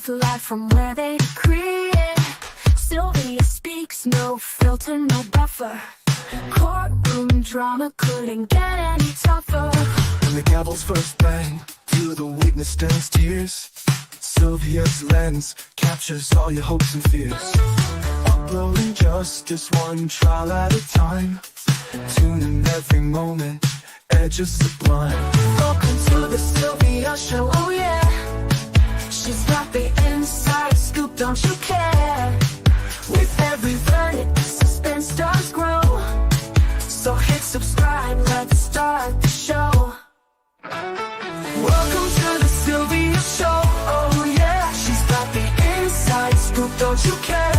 truth live from where they decree it. Sylvia speaks, no filter, no buffer. Courtroom drama couldn't get any tougher. When the gavel's first bang, to the witness stands tears. Sylvia's lens captures all your hopes and fears. Uploading justice one trial at a time. Tuning every moment, edges sublime. Welcome to the Sylvia Show, oh yeah. She's got the inside scoop, don't you care? With every verdict, the suspense does grow. So hit subscribe, let's start the show. Welcome to the Sylvia Show, oh yeah. She's got the inside scoop, don't you care?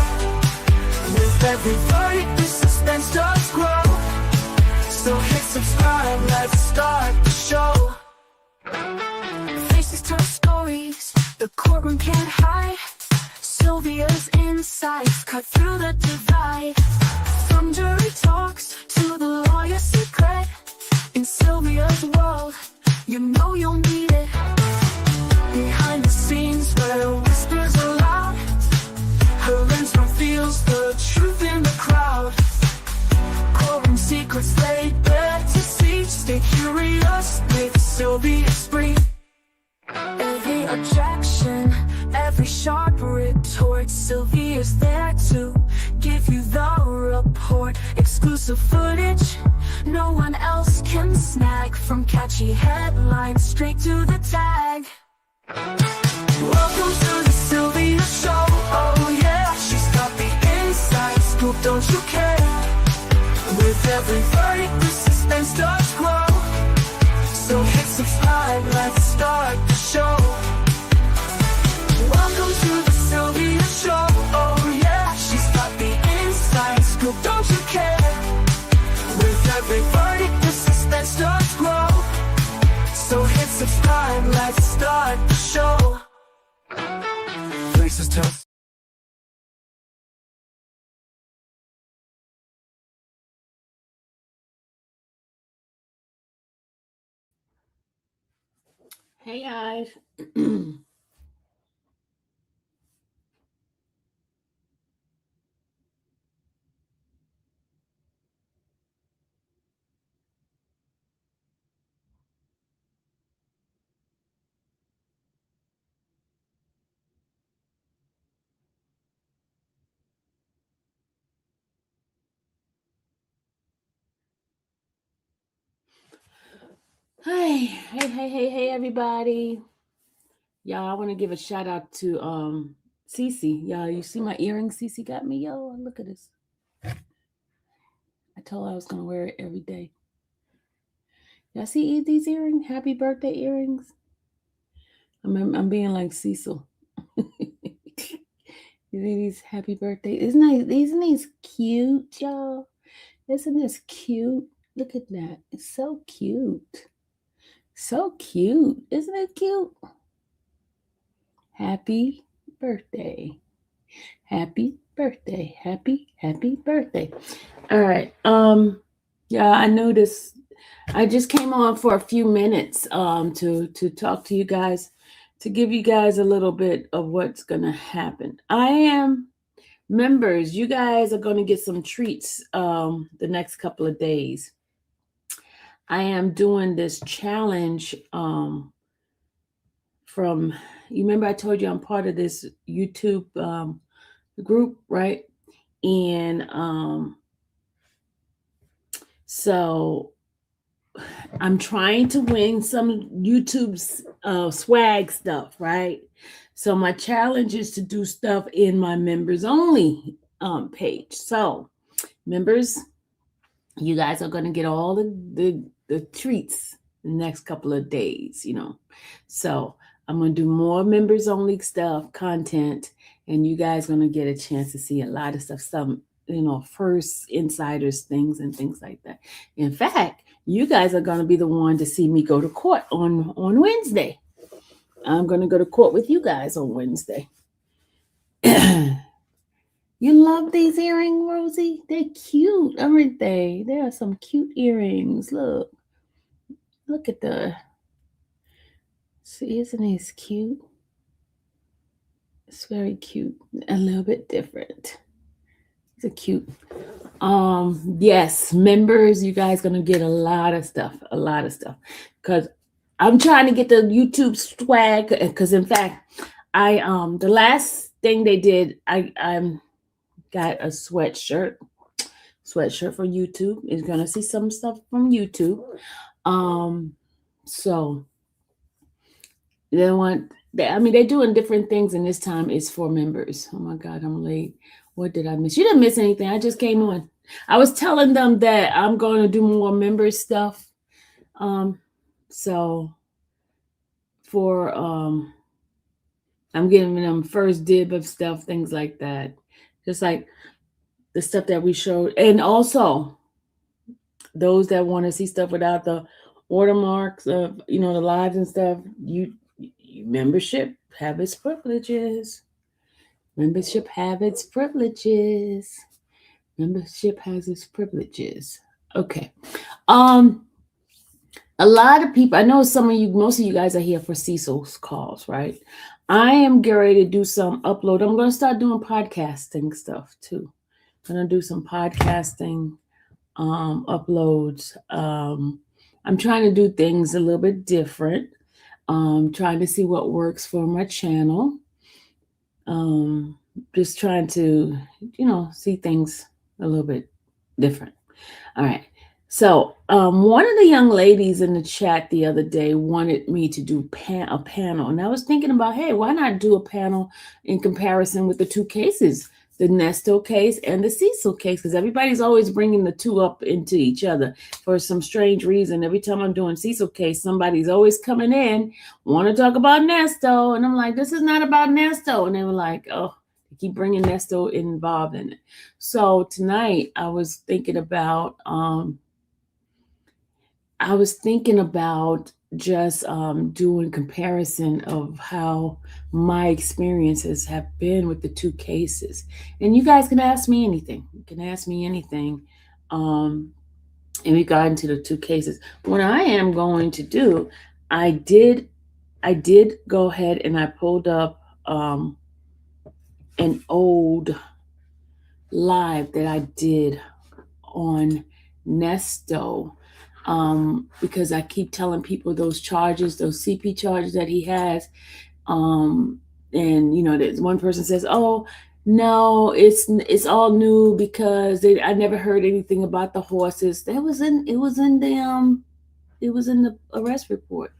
With every verdict, the suspense does grow. So hit subscribe, let's start the show. Faces tell stories, the courtroom can't hide. Sylvia's insights cut through the divide. From jury talks to the lawyer's secret. In Sylvia's world, you know you'll need it. Behind the scenes where whispers are loud, her lens reveals the truth in the crowd. Courtroom secrets laid bare to see. Stay curious, make Sylvia spree. Every objection, every sharp retort, Sylvia's there to give you the report. Exclusive footage no one else can snag. From catchy headlines straight to the tag. Welcome to the Sylvia Show, oh yeah. She's got the inside scoop, don't you care? With every verdict, the suspense does grow. So hit subscribe, let's start the show. Welcome to the Sylvia Show, oh yeah. She's got the inside scoop, don't you care? With every verdict, the suspense does grow. So hit subscribe, let's start the show. Faces tell. Hey guys. Hey, everybody. Y'all, I want to give a shout out to Cece. Y'all, you see my earrings Cece got me? Yo, look at this. I told her I was gonna wear it every day. Y'all see these earrings? Happy birthday earrings. I'm being like Cecil. You see these happy birthday? Isn't these cute, y'all? Isn't this cute? Look at that. It's so cute. So cute. Isn't it cute? Happy birthday. Happy birthday. Happy birthday. All right. Yeah, I noticed I just came on for a few minutes to talk to you guys, to give you guys a little bit of what's gonna happen. I am members, you guys are gonna get some treats the next couple of days. I am doing this challenge from, you remember I told you I'm part of this YouTube group, right? And so I'm trying to win some YouTube's swag stuff, right? So my challenge is to do stuff in my members only page. So members, you guys are going to get all the treats the next couple of days, you know. So I'm going to do more members only stuff, content, and you guys going to get a chance to see a lot of stuff, some, you know, first insiders things and things like that. In fact, you guys are going to be the one to see me go to court on Wednesday. I'm going to go to court with you guys on Wednesday. You love these earrings, Rosie? They're cute, aren't they? There are some cute earrings. Look at the. See, isn't these cute? It's very cute, a little bit different. It's a cute. Yes, members, you guys gonna get a lot of stuff, because I'm trying to get the YouTube swag. Because in fact, I the last thing they did, I got a sweatshirt for YouTube. Is gonna see some stuff from YouTube. So they want. I mean, they're doing different things, and this time it's for members. Oh my God, I'm late. What did I miss? You didn't miss anything. I just came on. I was telling them that I'm going to do more member stuff. So for I'm giving them first dib of stuff, things like that. Just like the stuff that we showed. And also those that want to see stuff without the watermarks of, the lives and stuff, membership have its privileges. Membership have its privileges. Membership has its privileges. Okay. A lot of people, I know most of you guys are here for Cecil's calls, right? I am getting ready to do some upload. I'm going to start doing podcasting stuff too. I'm going to do some podcasting uploads. I'm trying to do things a little bit different. Trying to see what works for my channel. Just trying to, see things a little bit different. All right. So one of the young ladies in the chat the other day wanted me to do a panel. And I was thinking about, hey, why not do a panel in comparison with the two cases, the Nesto case and the Cecil case? Because everybody's always bringing the two up into each other for some strange reason. Every time I'm doing Cecil case, somebody's always coming in, want to talk about Nesto. And I'm like, this is not about Nesto. And they were like, oh, they keep bringing Nesto involved in it. So tonight I was thinking about just doing comparison of how my experiences have been with the two cases. And you guys can ask me anything. You can ask me anything in regard to the two cases. What I am going to do, I did go ahead and I pulled up an old live that I did on Nesto. Because I keep telling people those charges, those CP charges that he has. And there's one person says, oh, no, it's all new because I never heard anything about the horses. It was in the arrest report.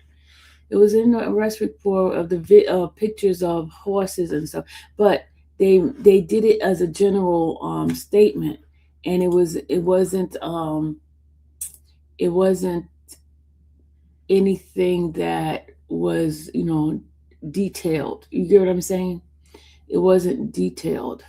It was in the arrest report of the pictures of horses and stuff. But they did it as a general statement, and it wasn't anything that was, detailed. You get what I'm saying? It wasn't detailed.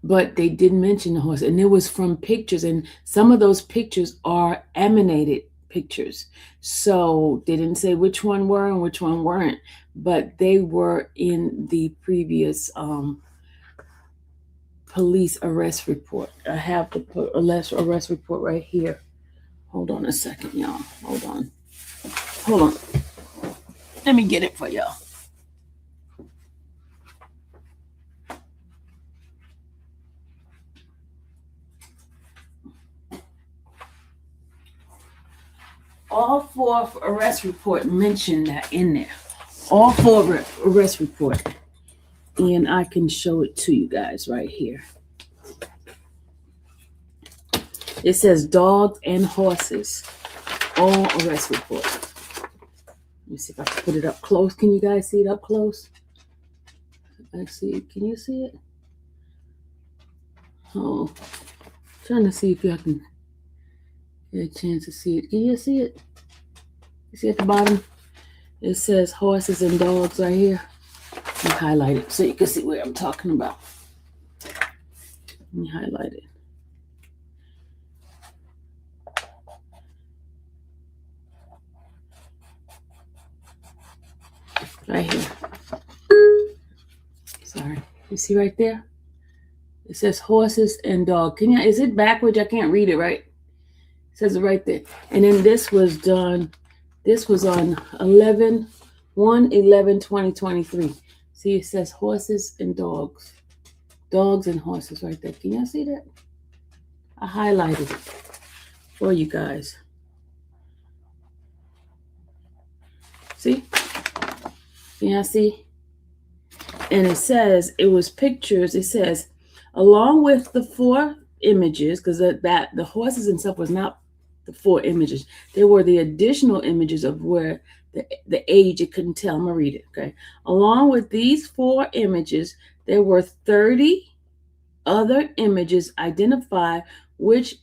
But they did mention the horse, and it was from pictures, and some of those pictures are emanated pictures. So they didn't say which one were and which one weren't, but they were in the previous police arrest report. I have the arrest report right here. Hold on a second, y'all. Hold on. Let me get it for y'all. All four arrest report mentioned that in there. All four arrest report. And I can show it to you guys right here. It says dogs and horses, all arrest report. Let me see if I can put it up close. Can you guys see it up close? I see it. Can you see it? Oh, trying to see if I can get a chance to see it. Can you see it? You see at the bottom? It says horses and dogs right here. Let me highlight it so you can see what I'm talking about. Let me highlight it. Right here. Sorry. You see right there? It says horses and dog. Is it backwards? I can't read it right. It says it right there. And then this was on 11/1/2020. 1/11/2023. See, it says horses and dogs. Dogs and horses right there. Can y'all see that? I highlighted it for you guys. See? Can y'all see? And it says, it was pictures. It says, along with the 4 images, because that the horses and stuff was not the 4 images. They were the additional images of where the age, it couldn't tell. I'm going to read it, okay? Along with these 4 images, there were 30 other images identified which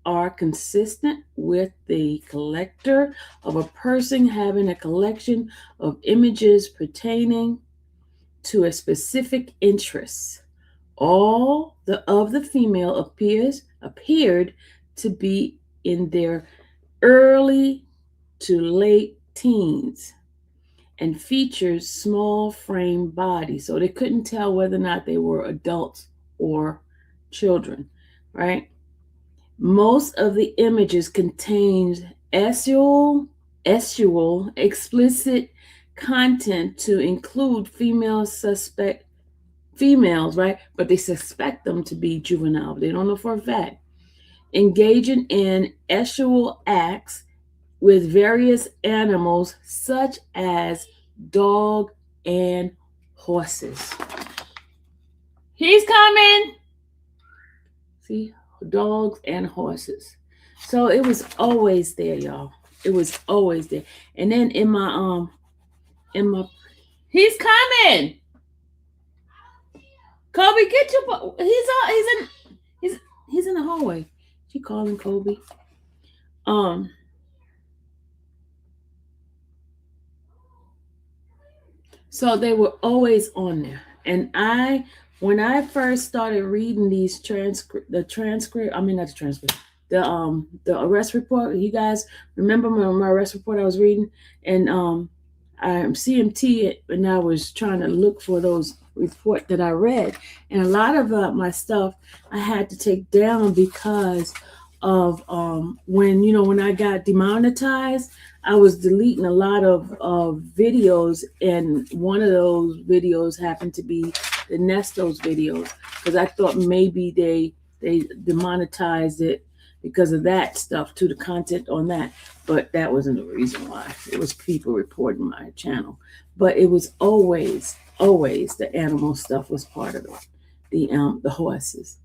are consistent with the collector of a person having a collection of images pertaining to a specific interest. All of the female appeared to be in their early to late teens and featured small frame bodies. So they couldn't tell whether or not they were adults or children, right? Most of the images contained sexual explicit content to include females, right? But they suspect them to be juvenile. They don't know for a fact. Engaging in sexual acts with various animals such as dog and horses. He's coming. See, dogs and horses. So it was always there, y'all. It was always there. And then in my he's coming. Kobe, get your he's in the hallway. She calling Kobe. So they were always on there. And when I first started reading these the arrest report, you guys remember my arrest report I was reading? And I'm CMT, and I was trying to look for those report that I read. And a lot of my stuff I had to take down because of when I got demonetized, I was deleting a lot of videos, and one of those videos happened to be the Nesto's videos, because I thought maybe they demonetized it because of that stuff, to the content on that. But that wasn't the reason why. It was people reporting my channel. But it was always the animal stuff was part of it. The horses.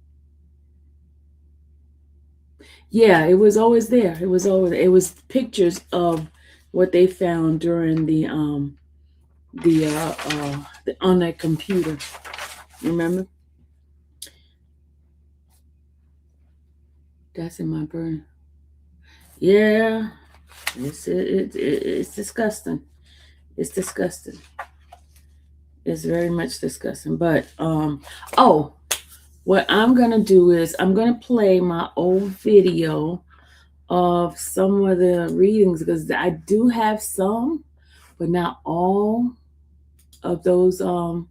Yeah, it was always there. It was pictures of what they found during the on that computer. Remember? That's in my burner. Yeah, it's disgusting. It's disgusting. It's very much disgusting. But what I'm gonna do is I'm gonna play my old video of some of the readings, because I do have some, but not all of those stuff.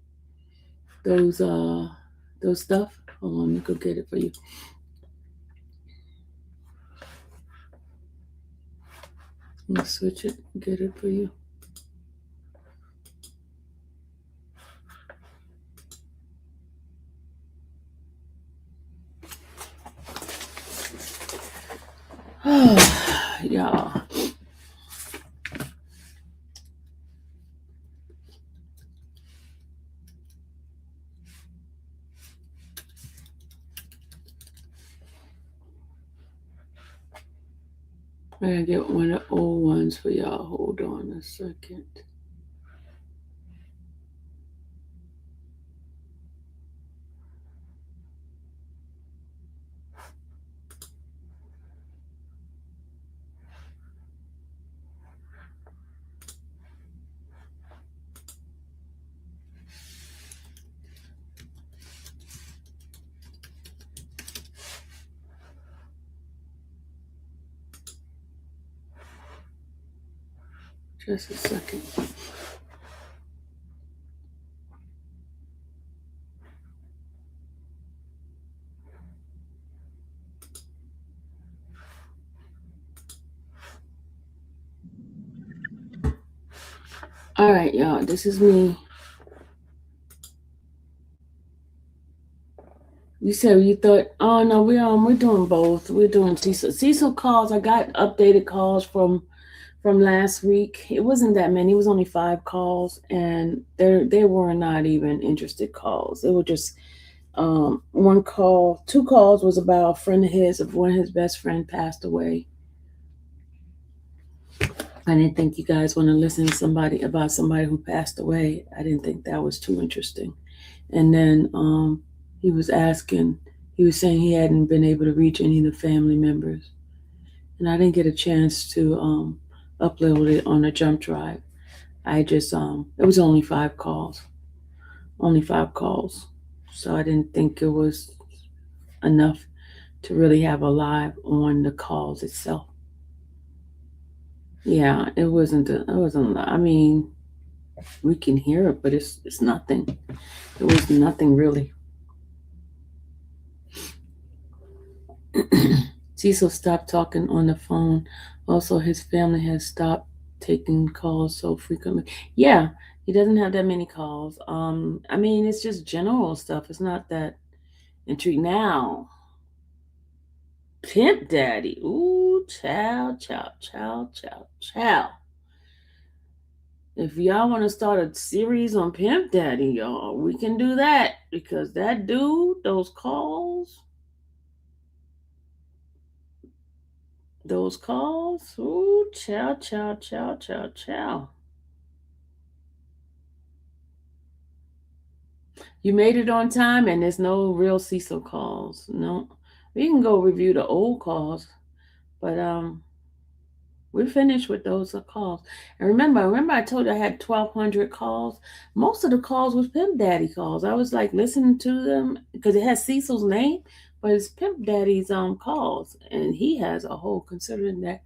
Hold on, let me go get it for you. I'm gonna switch it and get it for you. Y'all. I gotta get one of the old ones for y'all. Hold on a second. Just a second. All right, y'all. This is me. You said you thought, oh no, we're doing both. We're doing Cecil. Cecil calls. I got updated calls from last week. It wasn't that many. It was only 5 calls, and they were not even interested calls. It were just one call. 2 calls was about a friend of his. Of one of his best friend passed away. I didn't think you guys want to listen to somebody about somebody who passed away. I didn't think that was too interesting. And then he was asking, he was saying he hadn't been able to reach any of the family members, and I didn't get a chance to upload it on a jump drive. I just it was only 5 calls, so I didn't think it was enough to really have a live on the calls itself. Yeah, it wasn't. It wasn't. I mean, we can hear it, but it's nothing. It was nothing really. Cecil stopped talking on the phone. Also, his family has stopped taking calls so frequently. Yeah, he doesn't have that many calls. I mean, it's just general stuff. It's not that intriguing. Now, Pimp Daddy. Ooh, chow, chow, chow, chow, chow. If y'all want to start a series on Pimp Daddy, y'all, we can do that because that dude, those calls, ooh, chow, chow, chow, chow, chow. You made it on time, and there's no real Cecil calls. No, we can go review the old calls, but we're finished with those calls. And remember, I told you I had 1,200 calls. Most of the calls was Pimp Daddy calls. I was like listening to them because it has Cecil's name, but it's Pimp Daddy's calls, and he has a whole. Considering that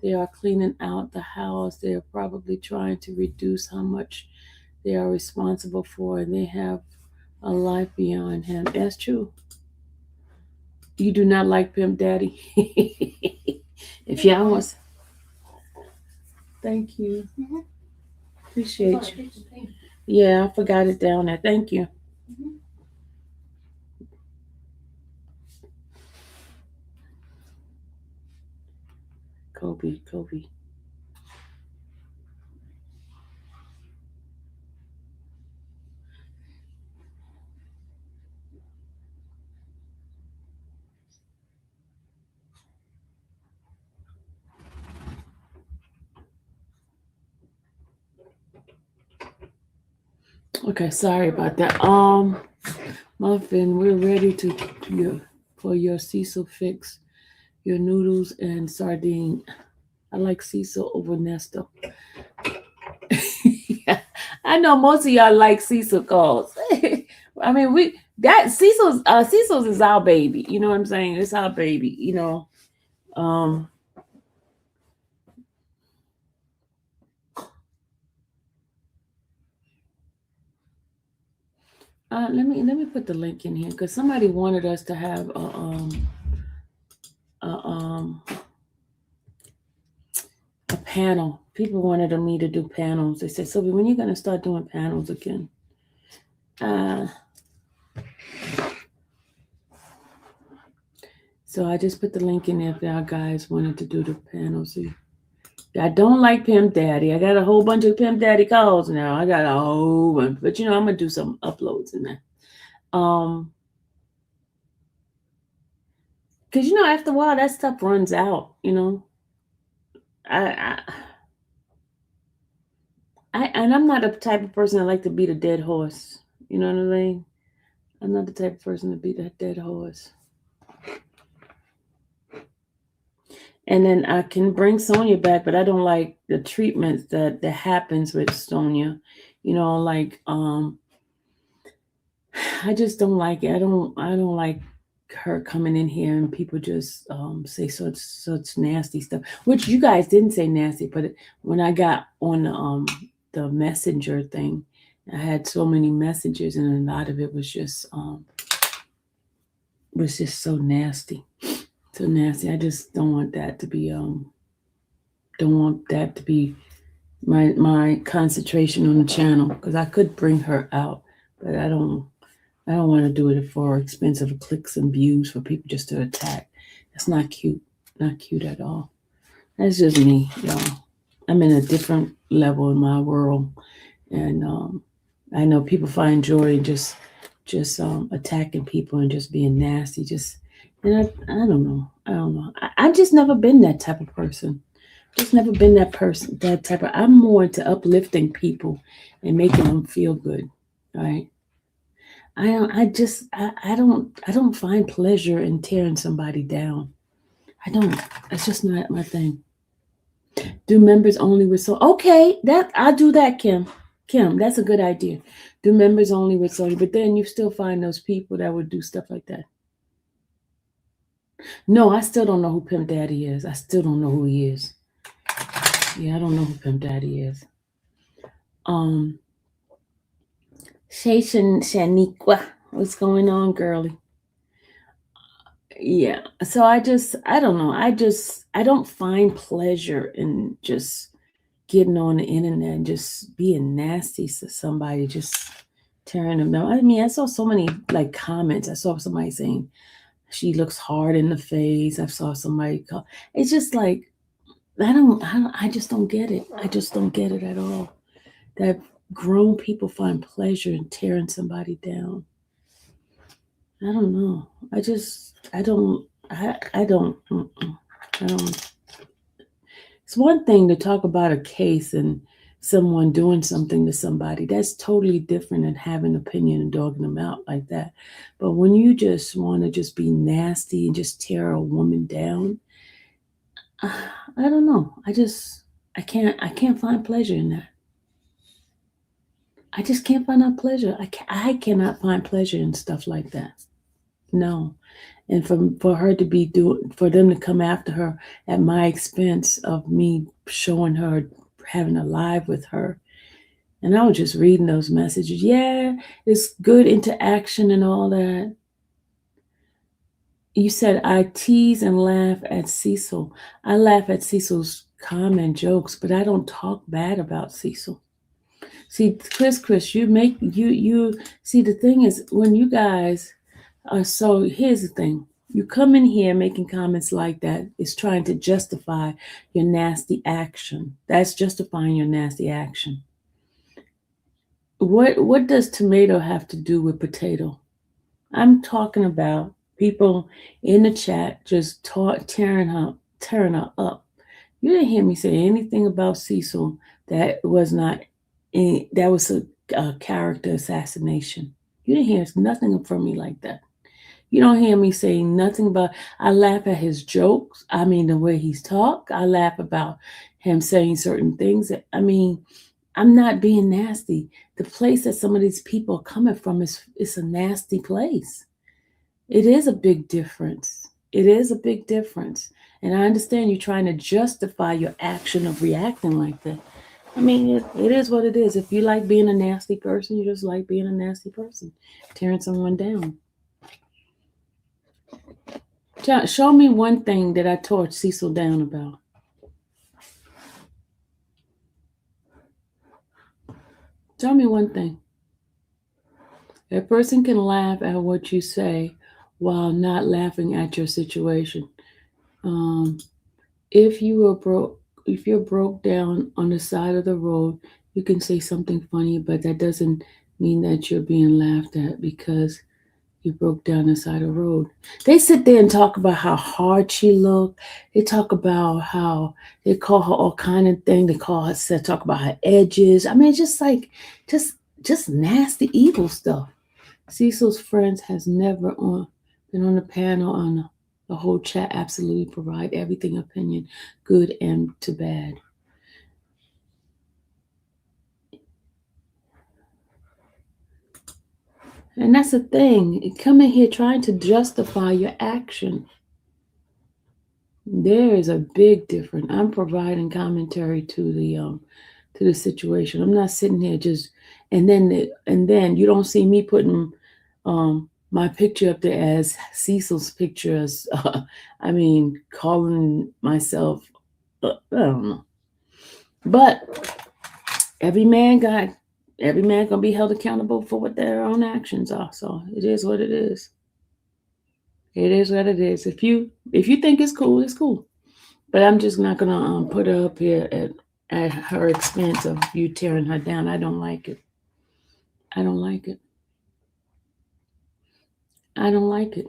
they are cleaning out the house, they are probably trying to reduce how much they are responsible for, and they have a life beyond him. That's true. You do not like Pimp Daddy. If y'all want, thank you. Appreciate you. Yeah, I forgot it down there. Thank you. Kobe, Kobe. Okay, sorry about that. Muffin, we're ready for your Cecil fix. Your noodles and sardine. I like Cecil over Nesto. Yeah, I know most of y'all like Cecil calls. I mean, we that Cecil's is our baby. You know what I'm saying? It's our baby. You know. Um, let me put the link in here because somebody wanted us to have a a panel. People wanted me to do panels. They said, Sylvia, when are you gonna start doing panels again? Uh, so I just put the link in there if y'all guys wanted to do the panels. I don't like Pimp Daddy. I got a whole bunch of Pimp Daddy calls now. I got a whole bunch, but I'm gonna do some uploads in there. Because after a while that stuff runs out. I and I'm not the type of person that like to beat a dead horse. You know what I mean? I'm not the type of person to beat a dead horse. And then I can bring Sonia back, but I don't like the treatment that happens with Sonia. Like I just don't like it. I don't like her coming in here and people just say such nasty stuff. Which you guys didn't say nasty, but when I got on the messenger thing, I had so many messages, and a lot of it was just so nasty, so nasty. I just don't want that to be my concentration on the channel because I could bring her out, but I don't want to do it for expensive clicks and views for people just to attack. That's not cute. Not cute at all. That's just me, y'all. I'm in a different level in my world, and I know people find joy in just attacking people and just being nasty. And I don't know. I don't know. I've just never been that type of person. Just never been that person. That type of. I'm more into uplifting people and making them feel good. Right. I don't. I just. I don't. I don't find pleasure in tearing somebody down. I don't. That's just not my thing. Do members only with so okay, that I'll do that, Kim. Kim, that's a good idea. Do members only with social, but then you still find those people that would do stuff like that. No, I still don't know who Pimp Daddy is. I still don't know who he is. Yeah, I don't know who Pimp Daddy is. Um Shaniqua, what's going on, girly? Yeah. So I don't know. I don't find pleasure in just getting on the internet and just being nasty to somebody, just tearing them down. I mean, I saw so many like comments. I saw somebody saying she looks hard in the face. I saw somebody call. It's just like I just don't get it. I just don't get it at all. That grown people find pleasure in tearing somebody down. I don't know. I don't. I don't. I don't. It's one thing to talk about a case and someone doing something to somebody. That's totally different than having an opinion and dogging them out like that. But when you just want to just be nasty and just tear a woman down, I don't know. I can't find pleasure in that. I just can't find that pleasure. I cannot find pleasure in stuff like that. No. And for her to be doing, for them to come after her at my expense of me showing her, having a live with her. And I was just reading those messages. Yeah, it's good interaction and all that. You said I tease and laugh at Cecil. I laugh at Cecil's comment jokes, but I don't talk bad about Cecil. See, Chris, you see, the thing is when you guys so here's the thing. You come in here making comments like that is trying to justify your nasty action. That's justifying your nasty action. What does tomato have to do with potato? I'm talking about people in the chat just tearing her up. You didn't hear me say anything about Cecil that was not that was a character assassination. You didn't hear nothing from me like that. You don't hear me saying nothing about. I laugh at his jokes. I mean, the way he's talk. I laugh about him saying certain things. I mean, I'm not being nasty. The place that some of these people are coming from is a nasty place. It is a big difference. It is a big difference. And I understand you're trying to justify your action of reacting like that. I mean, it is what it is. If you like being a nasty person, you just like being a nasty person, tearing someone down. Show me one thing that I tore Cecil down about. Show me one thing. A person can laugh at what you say while not laughing at your situation. If you're broke down on the side of the road, you can say something funny, but that doesn't mean that you're being laughed at because you broke down the side of the road. They sit there and talk about how hard she looked. They talk about how they call her all kind of thing. They talk about her edges. I mean, just nasty, evil stuff. Cecil's friends has never been on the panel on the whole chat. Absolutely provide everything opinion, good and to bad. And that's the thing. You come in here trying to justify your action. There is a big difference. I'm providing commentary to the situation. I'm not sitting here just and then you don't see me putting my picture up there as Cecil's picture as I mean calling myself I don't know. But every man gonna be held accountable for what their own actions are. So it is what it is. It is what it is. If you think it's cool, it's cool. But I'm just not gonna put her up here at her expense of you tearing her down. I don't like it. I don't like it. I don't like it.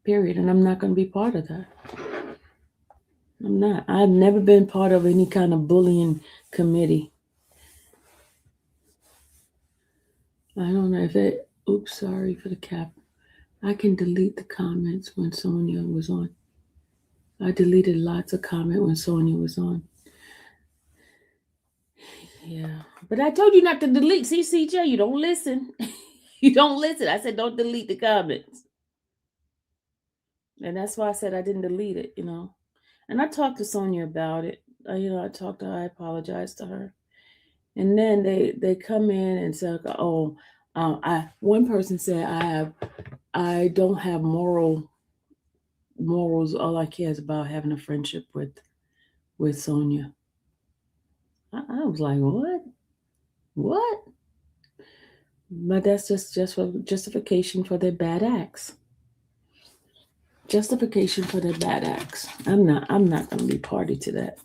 Period. And I'm not gonna be part of that. I'm not. I've never been part of any kind of bullying committee. I don't know if it. Oops, sorry for the cap. I can delete the comments when Sonia was on. I deleted lots of comment when Sonia was on. Yeah, but I told you not to delete. See, CJ, you don't listen. You don't listen. I said don't delete the comments, and that's why I said I didn't delete it. And I talked to Sonia about it. I talked to her. I apologized to her, and then they come in and say, "Oh, I." One person said, I don't have morals. All I care is about having a friendship with Sonia." I was like, what? What? But that's just for justification for their bad acts. Justification for their bad acts. I'm not gonna be party to that.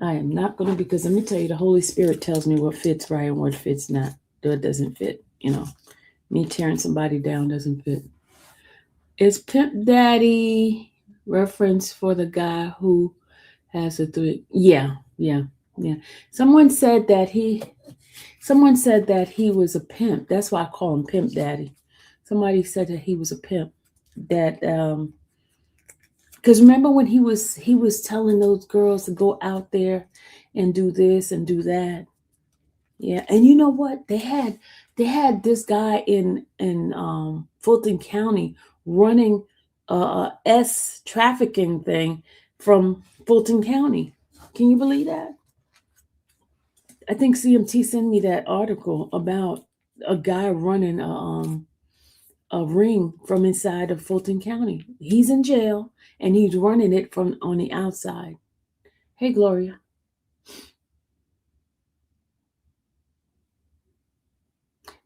I am not gonna, because let me tell you, the Holy Spirit tells me what fits right and what fits not. What doesn't fit. Me tearing somebody down doesn't fit. Is Pimp Daddy reference for the guy who has a three? Yeah. Someone said that he was a pimp. That's why I call him Pimp Daddy. Somebody said that he was a pimp. That because remember when he was telling those girls to go out there and do this and do that. Yeah, and you know what? They had this guy in Fulton County running a S trafficking thing from Fulton County. Can you believe that? I think CMT sent me that article about a guy running a ring from inside of Fulton County. He's in jail and he's running it from on the outside. Hey, Gloria.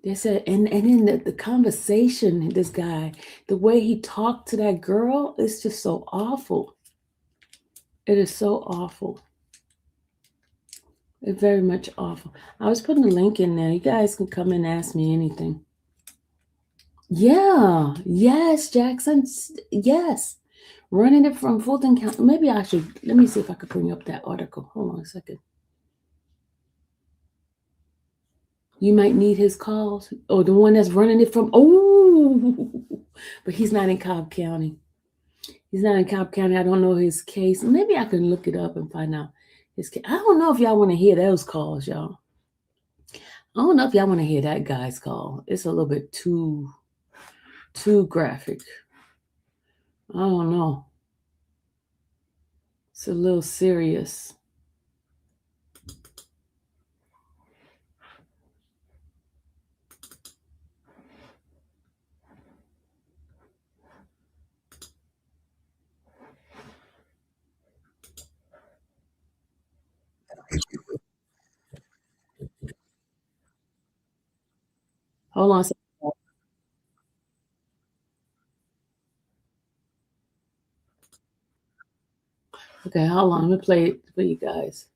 They said, and in the conversation, this guy, the way he talked to that girl, it's just so awful. It is so awful. It's very much awful. I was putting a link in there. You guys can come and ask me anything. Yeah. Yes, Jackson. Yes. Running it from Fulton County. Maybe I should. Let me see if I could bring up that article. Hold on a second. You might need his calls. Oh, the one that's running it from. Oh, but he's not in Cobb County. He's not in Cobb County. I don't know his case. Maybe I can look it up and find out his case. I don't know if y'all want to hear those calls, y'all. I don't know if y'all want to hear that guy's call. It's a little bit too graphic. I don't know. It's a little serious. Hold on a second. Okay, hold on. Let me play it for you guys.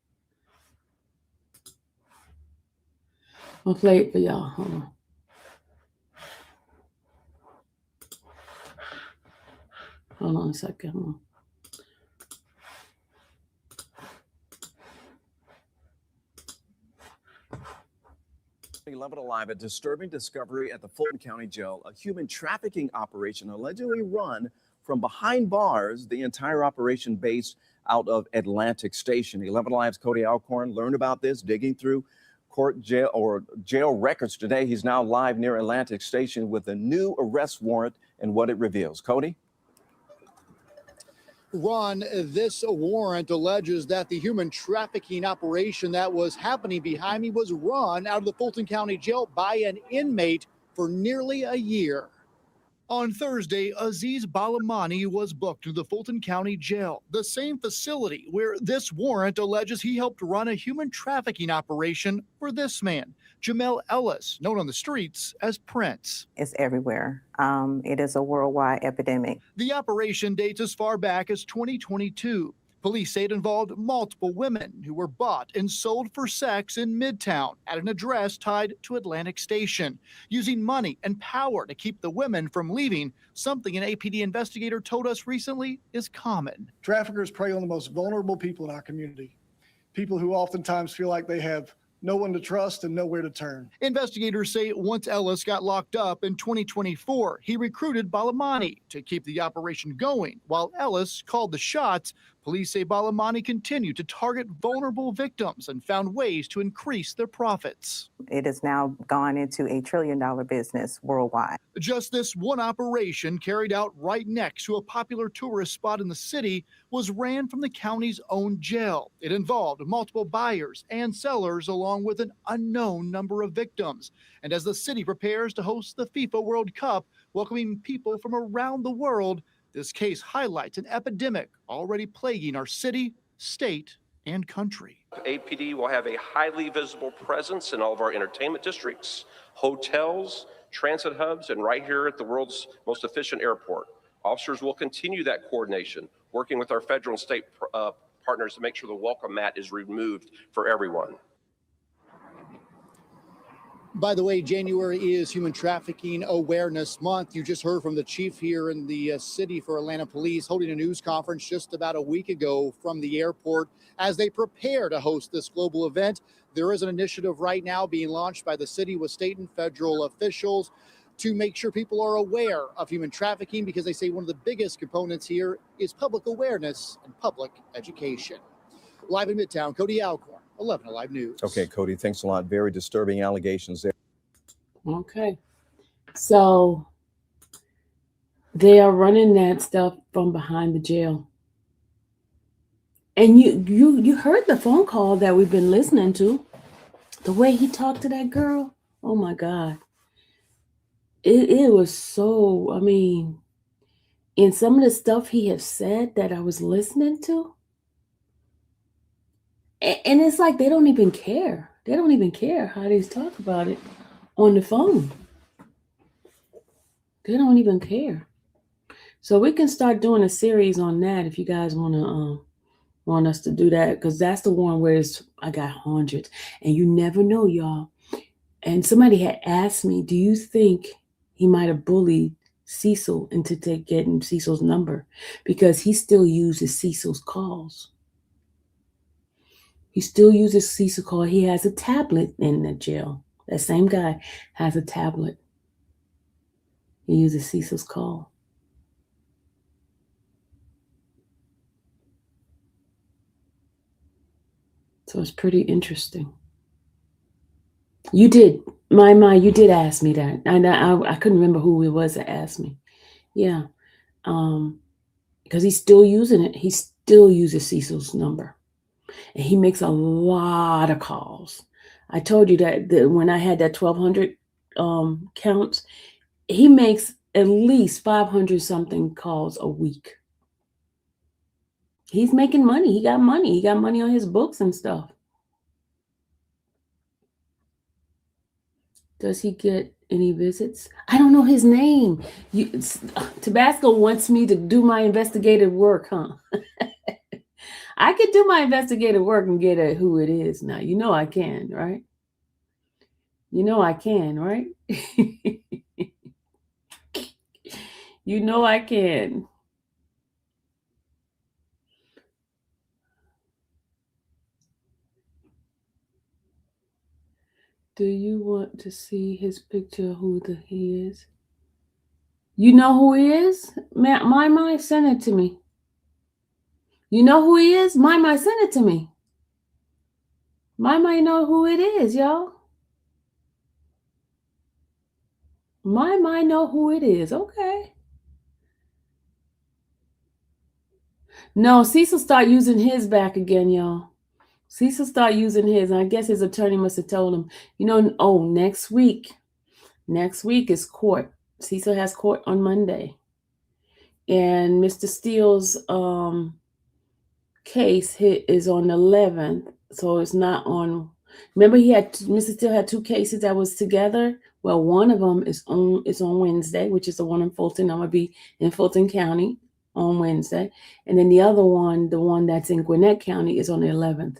I'll play it for y'all. Hold on. Hold on a second. Hold on. 11 Alive, a disturbing discovery at the Fulton County Jail, a human trafficking operation allegedly run from behind bars, the entire operation based out of Atlantic Station. 11 Alive's Cody Alcorn learned about this, digging through jail records today. He's now live near Atlantic Station with a new arrest warrant and what it reveals. Cody? Ron, this warrant alleges that the human trafficking operation that was happening behind me was run out of the Fulton County Jail by an inmate for nearly a year. On Thursday, Aziz Balamani was booked to the Fulton County Jail, the same facility where this warrant alleges he helped run a human trafficking operation for this man, Jamel Ellis, known on the streets as Prince. It's everywhere. It is a worldwide epidemic. The operation dates as far back as 2022. Police say it involved multiple women who were bought and sold for sex in Midtown at an address tied to Atlantic Station, using money and power to keep the women from leaving, something an APD investigator told us recently is common. Traffickers prey on the most vulnerable people in our community, people who oftentimes feel like they have no one to trust and nowhere to turn. Investigators say once Ellis got locked up in 2024, he recruited Balamani to keep the operation going. While Ellis called the shots, police say Balamani continued to target vulnerable victims and found ways to increase their profits. It has now gone into a $1 trillion business worldwide. Just this one operation, carried out right next to a popular tourist spot in the city, was ran from the county's own jail. It involved multiple buyers and sellers along with an unknown number of victims. And as the city prepares to host the FIFA World Cup, welcoming people from around the world, this case highlights an epidemic already plaguing our city, state, and country. APD will have a highly visible presence in all of our entertainment districts, hotels, transit hubs, and right here at the world's most efficient airport. Officers will continue that coordination, working with our federal and state partners to make sure the welcome mat is removed for everyone. By the way, January is Human Trafficking Awareness Month. You just heard from the chief here in the city for Atlanta Police holding a news conference just about a week ago from the airport as they prepare to host this global event. There is an initiative right now being launched by the city with state and federal officials to make sure people are aware of human trafficking, because they say one of the biggest components here is public awareness and public education. Live in Midtown, Cody Alcorn, 11 Alive News. Okay, Cody, thanks a lot. Very disturbing allegations there. Okay. So they are running that stuff from behind the jail. And you heard the phone call that we've been listening to. The way he talked to that girl. Oh my God. It was so, I mean, in some of the stuff he has said that I was listening to. And it's like they don't even care. They don't even care how they talk about it on the phone. They don't even care. So we can start doing a series on that if you guys want us to do that, because that's the one where I got hundreds, and you never know, y'all. And somebody had asked me, do you think he might have bullied Cecil into getting Cecil's number, because he still uses Cecil's calls. He still uses Cecil call. He has a tablet in the jail. That same guy has a tablet. He uses Cecil's call. So it's pretty interesting. You did, you did ask me that. I couldn't remember who it was that asked me. Yeah. Because he's still using it. He still uses Cecil's number. And he makes a lot of calls. I told you that when I had that 1,200 counts, he makes at least 500 something calls a week. He's making money. He got money. He got money on his books and stuff. Does he get any visits? I don't know his name. Tabasco wants me to do my investigative work, huh? I could do my investigative work and get at who it is now. You know I can, right? You know I can, right? You know I can. Do you want to see his picture, who he is? You know who he is? My send it to me. You know who he is? My send it to me. My know who it is, y'all. My know who it is. Okay. No, Cecil start using his back again, y'all. Cecil start using his. I guess his attorney must have told him, next week is court. Cecil has court on Monday. And Mr. Steele's case is on the 11th. So it's not on. Remember, Mr. Steele had 2 cases that was together. Well, one of them is on Wednesday, which is the one in Fulton. I'm gonna be in Fulton County on Wednesday, and then the other one, the one that's in Gwinnett County, is on the 11th.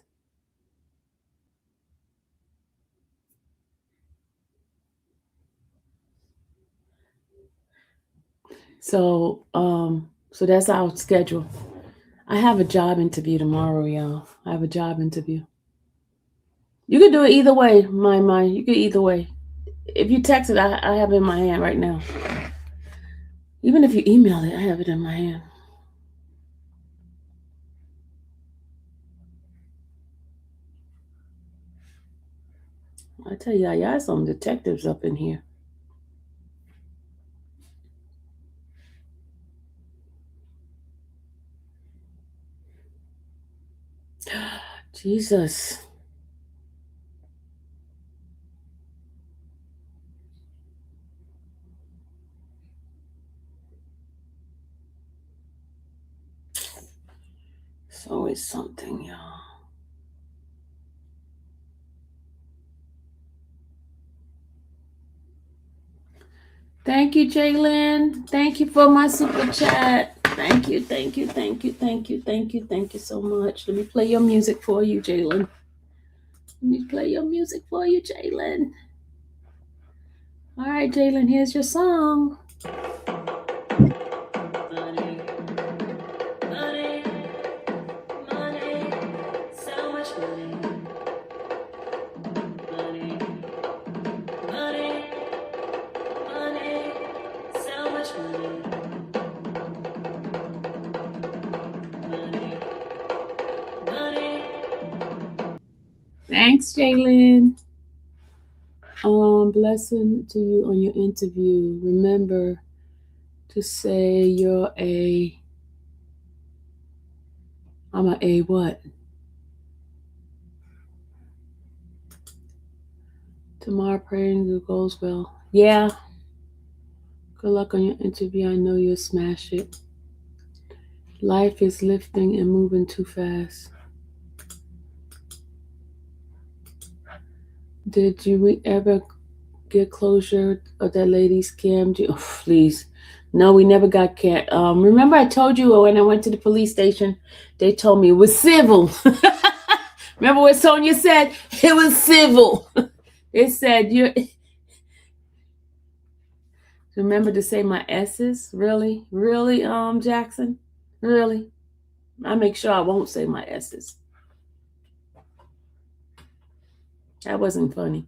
So, so that's our schedule. I have a job interview tomorrow, y'all. I have a job interview. You could do it either way, my. You could either way. If you text it, I have it in my hand right now. Even if you email it, I have it in my hand. I tell you, y'all some detectives up in here. Jesus. It's always something, y'all. Thank you, Jalen. Thank you for my super chat. Thank you so much. Let me play your music for you, Jalen. All right, Jalen, here's your song. Money, money, money, so much money. Money, money, money, so much money. Money, money. Thanks, Jalen. Blessing to you on your interview. Remember to say I'm a A what? Tomorrow praying it goes well. Yeah. Good luck on your interview. I know you'll smash it. Life is lifting and moving too fast. Did we ever get closure of that lady scammed you? Oh, please. No, we never got cat. Remember I told you when I went to the police station, they told me it was civil. Remember what Sonia said? It was civil. It said you. Remember to say my S's? Really? Really, Jackson? Really? I make sure I won't say my S's. That wasn't funny.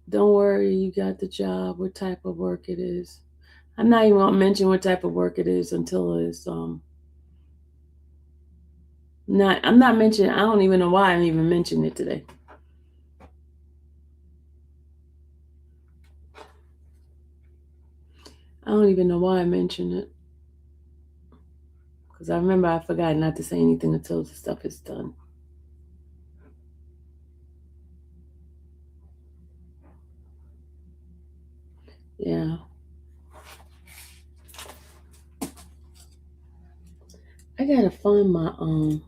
Don't worry, you got the job. What type of work it is? I'm not even gonna mention what type of work it is until it's not. I'm not mentioning. I don't even know why I'm even mentioning it today. I don't even know why I mentioned it. Because I remember I forgot not to say anything until the stuff is done. Yeah. I gotta find my oh,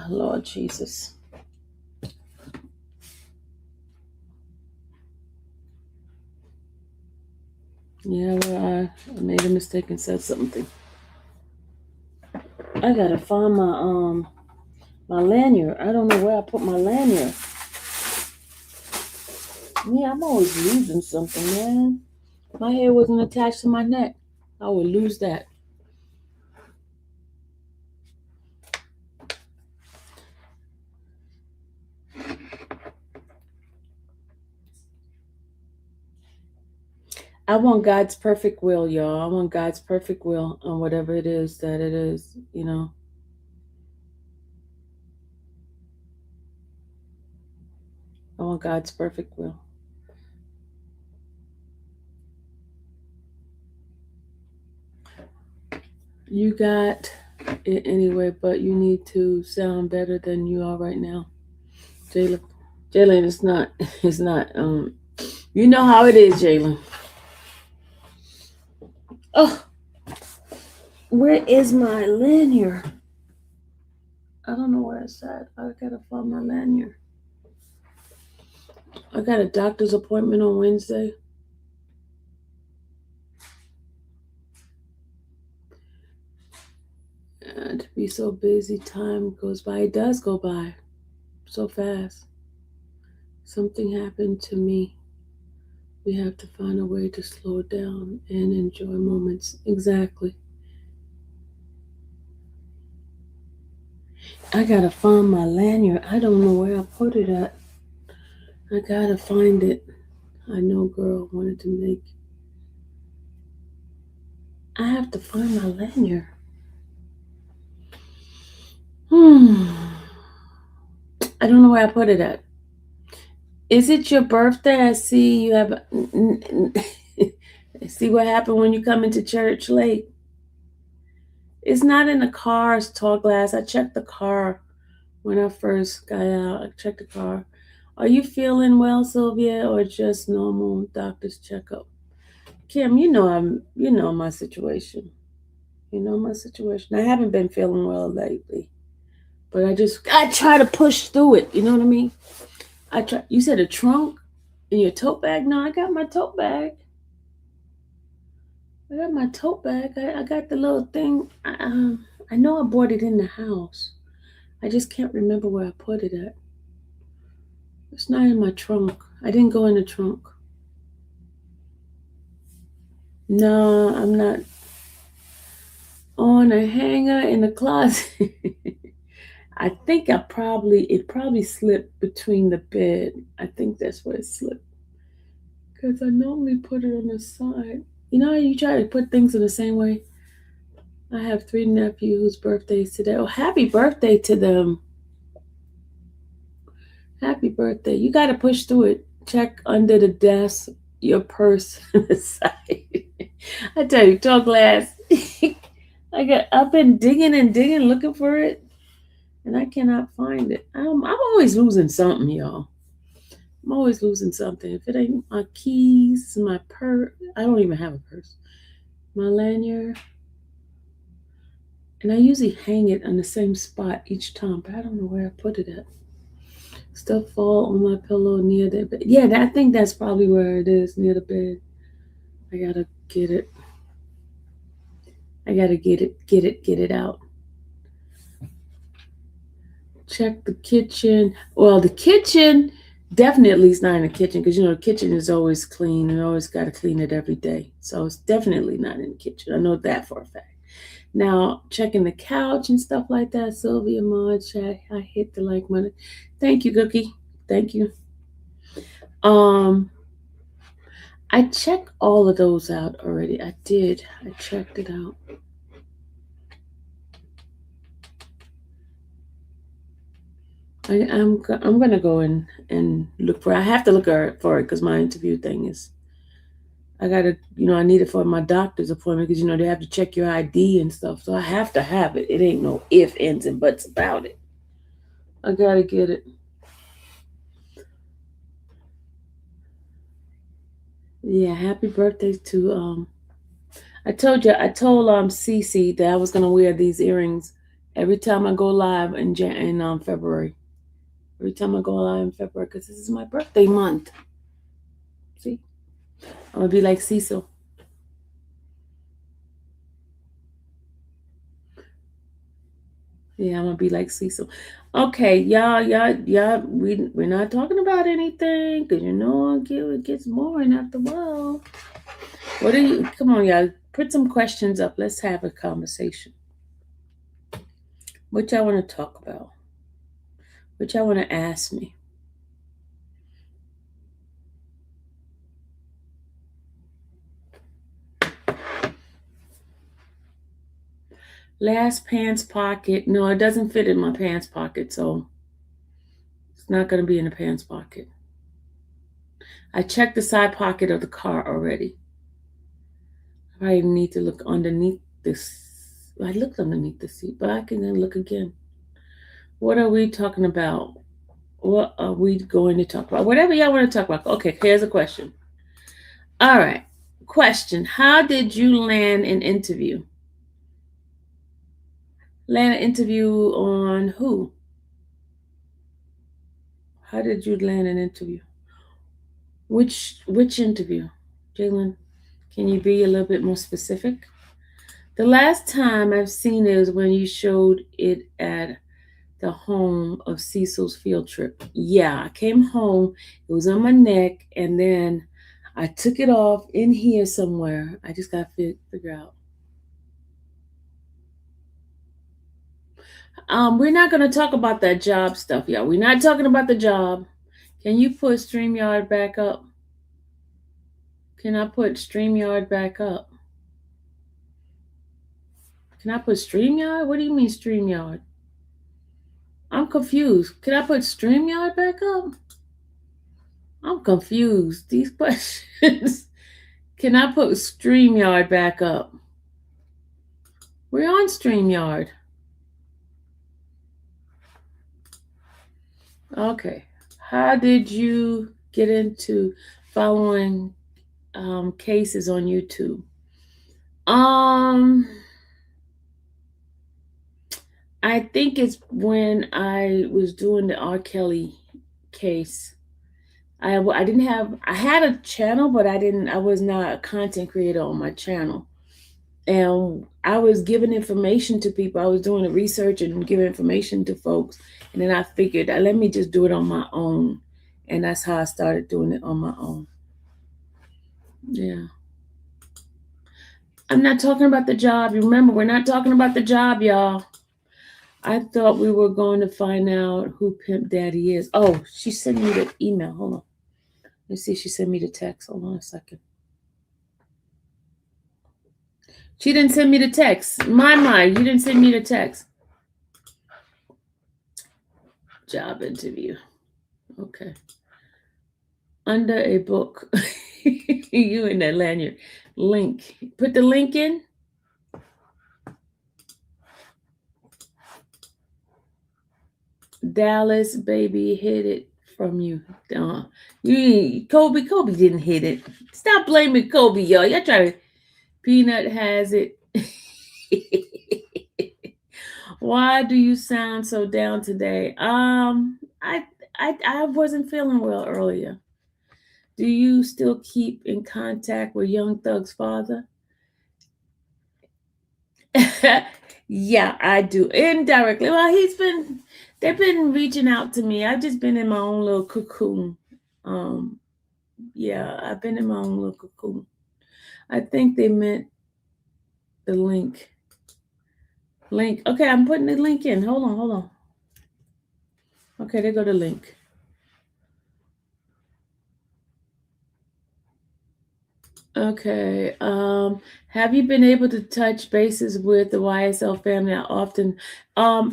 Lord Jesus. Yeah, well, I made a mistake and said something. I gotta find my lanyard. I don't know where I put my lanyard. Yeah, I'm always losing something, man. If my hair wasn't attached to my neck, I would lose that. I want God's perfect will, y'all. I want God's perfect will on whatever it is that it is, you know. I want God's perfect will. You got it anyway, but you need to sound better than you are right now. Jayla, Jalen, it's not, you know how it is, Jalen. Oh, where is my lanyard? I don't know where it's at. I gotta find my lanyard. I got a doctor's appointment on Wednesday. To be so busy, time goes by. It does go by so fast. Something happened to me. We have to find a way to slow down and enjoy moments. Exactly. I gotta find my lanyard. I don't know where I put it at. I gotta find it. I know, girl wanted to make. I have to find my lanyard. I don't know where I put it at. Is it your birthday? I see you have. See what happened when you come into church late. It's not in the car. It's tall glass. I checked the car when I first got out. I checked the car. Are you feeling well, Sylvia, or just normal doctor's checkup? Kim, you know my situation. You know my situation. I haven't been feeling well lately, but I try to push through it. You know what I mean? I try. You said a trunk in your tote bag? No, I got my tote bag. I got my tote bag. I got the little thing. I know I bought it in the house. I just can't remember where I put it at. It's not in my trunk. I didn't go in the trunk. No, I'm not on a hanger in the closet. I think it probably slipped between the bed. I think that's where it slipped. Because I normally put it on the side. You know how you try to put things in the same way? I have 3 nephews whose birthdays today. Oh, happy birthday to them. Happy birthday. You got to push through it. Check under the desk, your purse on the side. I tell you, tall glass. I've been digging and digging looking for it, and I cannot find it. I'm always losing something, y'all. I'm always losing something. If it ain't my keys, my purse, I don't even have a purse. My lanyard. And I usually hang it on the same spot each time, but I don't know where I put it at. Stuff fall on my pillow near the bed. Yeah, I think that's probably where it is, near the bed. I gotta get it. I gotta get it out. Check the kitchen. Well, the kitchen definitely is not in the kitchen because the kitchen is always clean. You always got to clean it every day. So it's definitely not in the kitchen. I know that for a fact. Now, checking the couch and stuff like that. Sylvia Marge, I hit the like button. Thank you, Cookie. Thank you. I checked all of those out already. I did. I checked it out. I'm gonna go in and look for it. I have to look for it because my interview thing is. I gotta, I need it for my doctor's appointment because they have to check your ID and stuff. So I have to have it. It ain't no if, ands, and buts about it. I gotta get it. Yeah, happy birthday to I told Cece that I was gonna wear these earrings every time I go live in February. Every time I go live in February, because this is my birthday month. See? I'm gonna be like Cecil. Yeah, I'm gonna be like Cecil. Okay, y'all, we're not talking about anything because it gets boring after a while. Come on, y'all, put some questions up. Let's have a conversation. What y'all want to talk about? What y'all want to ask me? Last pants pocket. No, it doesn't fit in my pants pocket, so it's not going to be in the pants pocket. I checked the side pocket of the car already. I need to look underneath this. I looked underneath the seat, but I can then look again. What are we talking about? What are we going to talk about? Whatever y'all want to talk about. Okay, here's a question. All right. Question. How did you land an interview? Land an interview on who? How did you land an interview? Which interview? Jalen, can you be a little bit more specific? The last time I've seen it was when you showed it at the home of Cecil's field trip. Yeah, I came home, it was on my neck, and then I took it off in here somewhere. I just got to figure out. We're not going to talk about that job stuff, y'all. We're not talking about the job. Can you put StreamYard back up? Can I put StreamYard back up? Can I put StreamYard? What do you mean StreamYard? I'm confused. Can I put StreamYard back up? I'm confused. These questions. Can I put StreamYard back up? We're on StreamYard. Okay. How did you get into following cases on YouTube? I think it's when I was doing the R. Kelly case. I had a channel, but I was not a content creator on my channel. And I was giving information to people. I was doing the research and giving information to folks. And then I figured, let me just do it on my own. And that's how I started doing it on my own. Yeah. I'm not talking about the job. You remember, we're not talking about the job, y'all. I thought we were going to find out who Pimp Daddy is. Oh, she sent me the email. Hold on. Let's see. She sent me the text. Hold on a second. She didn't send me the text. My, you didn't send me the text. Job interview. Okay. Under a book. You in that lanyard. Link. Put the link in. Dallas, baby, hid it from you. Kobe didn't hit it. Stop blaming Kobe, y'all. Y'all try to. Peanut has it. Why do you sound so down today? I wasn't feeling well earlier. Do you still keep in contact with Young Thug's father? Yeah, I do. Indirectly. Well, they've been reaching out to me. I've just been in my own little cocoon. Yeah, I've been in my own little cocoon. I think they meant the link. Okay, I'm putting the link in. Hold on. Okay, there go the link. Okay. Have you been able to touch bases with the YSL family often? I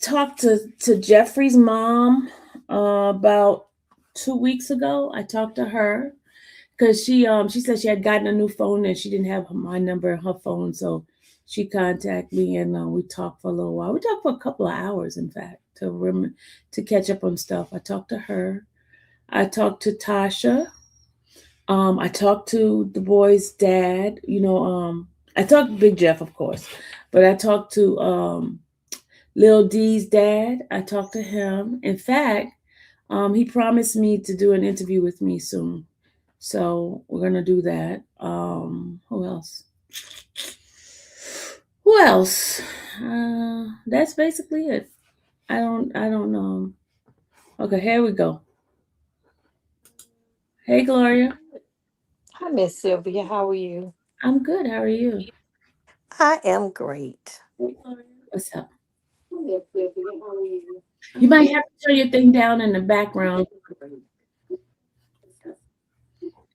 talked to Jeffrey's mom about 2 weeks ago. I talked to her because she said she had gotten a new phone and she didn't have my number in her phone, so she contacted me and we talked for a little while. We talked for a couple of hours, in fact, to catch up on stuff. I talked to her. I talked to Tasha. I talked to the boy's dad. I talked to Big Jeff, of course, but I talked to Lil D's dad. I talked to him. In fact, he promised me to do an interview with me soon. So we're gonna do that. Who else? That's basically it. I don't know. Okay, here we go. Hey, Gloria. Hi, Miss Sylvia. How are you? I'm good. How are you? I am great. Hey, Gloria. What's up? Hi, Miss Sylvia. How are you? You might have to turn your thing down in the background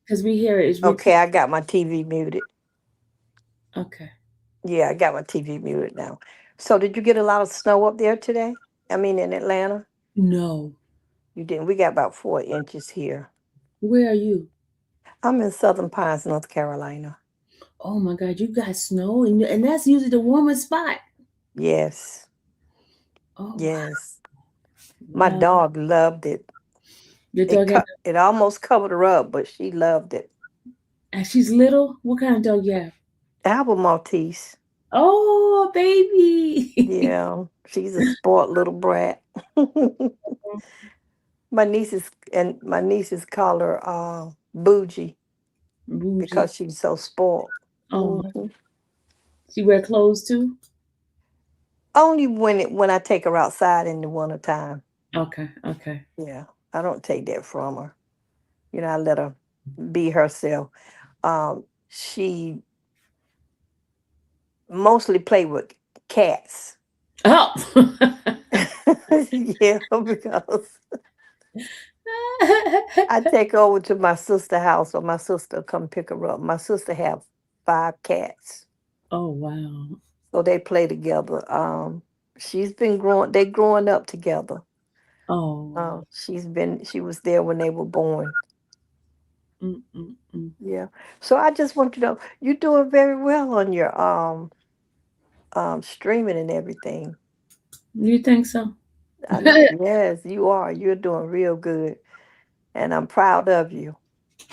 because we hear it. Okay, I got my TV muted. Okay. Yeah, I got my TV muted now. So, did you get a lot of snow up there today? I mean, in Atlanta? No. You didn't. We got about 4 inches here. Where are you? I'm in Southern Pines, North Carolina. Oh my God, you got snow, and that's usually the warmest spot. Yes. Oh, Yes. My Wow. dog loved it. Your dog It almost covered her up, but she loved it. and she's little? What kind of dog you have? I have a Maltese. Oh, baby. Yeah, she's a sport little brat. My nieces call her Bougie Bougie. because she's so spoiled. Oh, Mhm. she wear clothes too? Only when I take her outside in the wintertime. Okay, okay. Yeah, I don't take that from her. I let her be herself. She mostly play with cats. Oh. Yeah, because I take her over to my sister's house, or my sister come pick her up. My sister have 5 cats, Oh, wow. so they play together. They growing up together. Oh. She was there when they were born. Mm, mm, mm. Yeah. So I just want to know, you're doing very well on your streaming and everything. You think so? Yes, you are. You're doing real good, and I'm proud of you.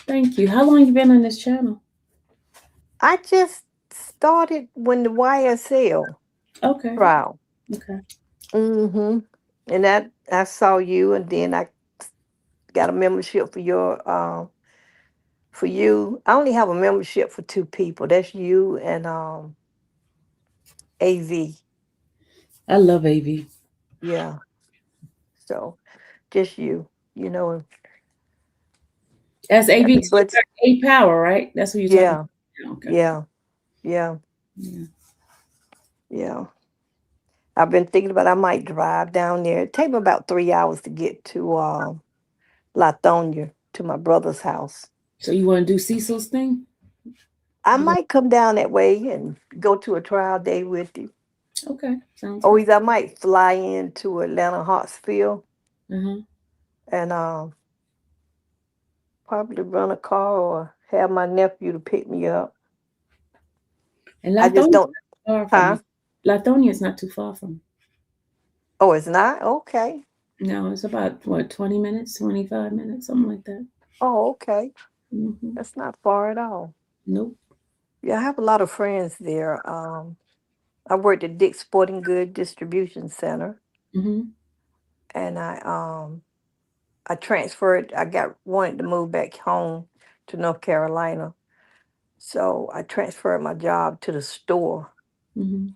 Thank you. How long you been on this channel? I just started when the YSL Okay. trial. Okay. Mm-hmm. And that I saw you, and then I got a membership for you. I only have a membership for 2 people. That's you and AV. I love AV. Yeah. So just you. You know. That's AV But A Power, right? That's what you're talking yeah, about. Okay. yeah, yeah, Yeah. yeah. I've been thinking about I might drive down there. It take me about 3 hours to get to Lithonia to my brother's house. So you want to do Cecil's thing? I You want- might come down that way and go to a trial day with you. Okay. Sounds Or good. either I might fly into Atlanta Hartsfield Uh-huh. and probably run a car or have my nephew to pick me up. And I just Lithonia don't, far from huh? me. Lithonia is not too far from me. Oh, it's not? Okay. No, it's about what, 20 minutes, 25 minutes, something like that. Oh, okay. Hmm. That's not far at all. Nope. Yeah, I have a lot of friends there. I worked at Dick's Sporting Good Distribution Center, Hmm. and I transferred. I got wanted to move back home to North Carolina, so I transferred my job to the store, Hmm.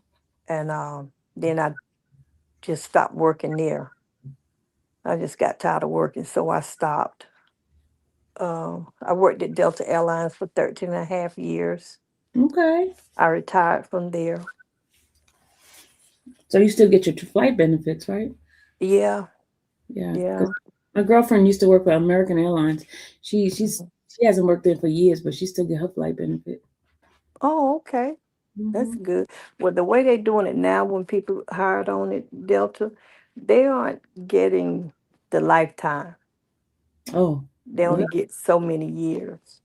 and then I just stopped working there. I just got tired of working, so I stopped. I worked at Delta Airlines for 13 and a half years. Okay. I retired from there. So you still get your flight benefits, right? Yeah, Yeah. Because yeah. my girlfriend used to work for American Airlines. She hasn't worked there for years, but she still get her flight benefit. Oh, okay. That's Hmm. good. Well, the way they're doing it now, when people hired on it, Delta, they aren't getting the lifetime. Oh, They really? only get so many years,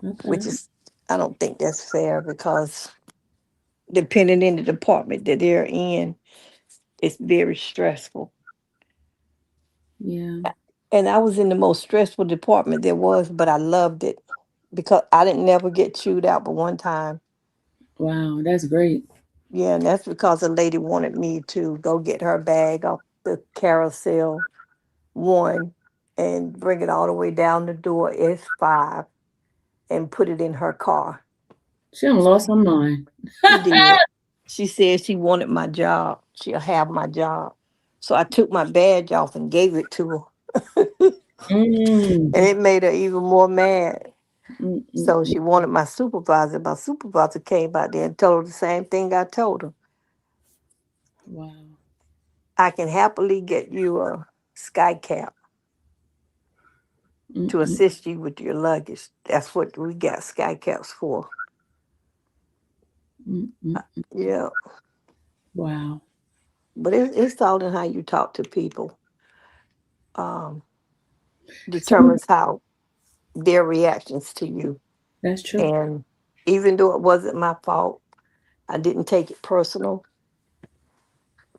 which Okay. is, I don't think that's fair because depending in the department that they're in, it's very stressful. Yeah. And I was in the most stressful department there was, but I loved it because I didn't never get chewed out but one time. Wow, that's great. Yeah, and that's because a lady wanted me to go get her bag off the carousel one and bring it all the way down the door S5 and put it in her car. She done lost her mind. She did. She said she wanted my job. She'll have my job. So I took my badge off and gave it to her. Mm. And it made her even more mad. Mm, mm, So mm. she wanted my supervisor. My supervisor came out there and told her the same thing I told her. Wow. I can happily get you a sky cap Mm, to mm, assist you with your luggage. That's what we got sky caps for. mm, mm. Yeah. Wow. But it's all in how you talk to people. Um, So determines how their reactions to you. that's true. And even though it wasn't my fault, I didn't take it personal.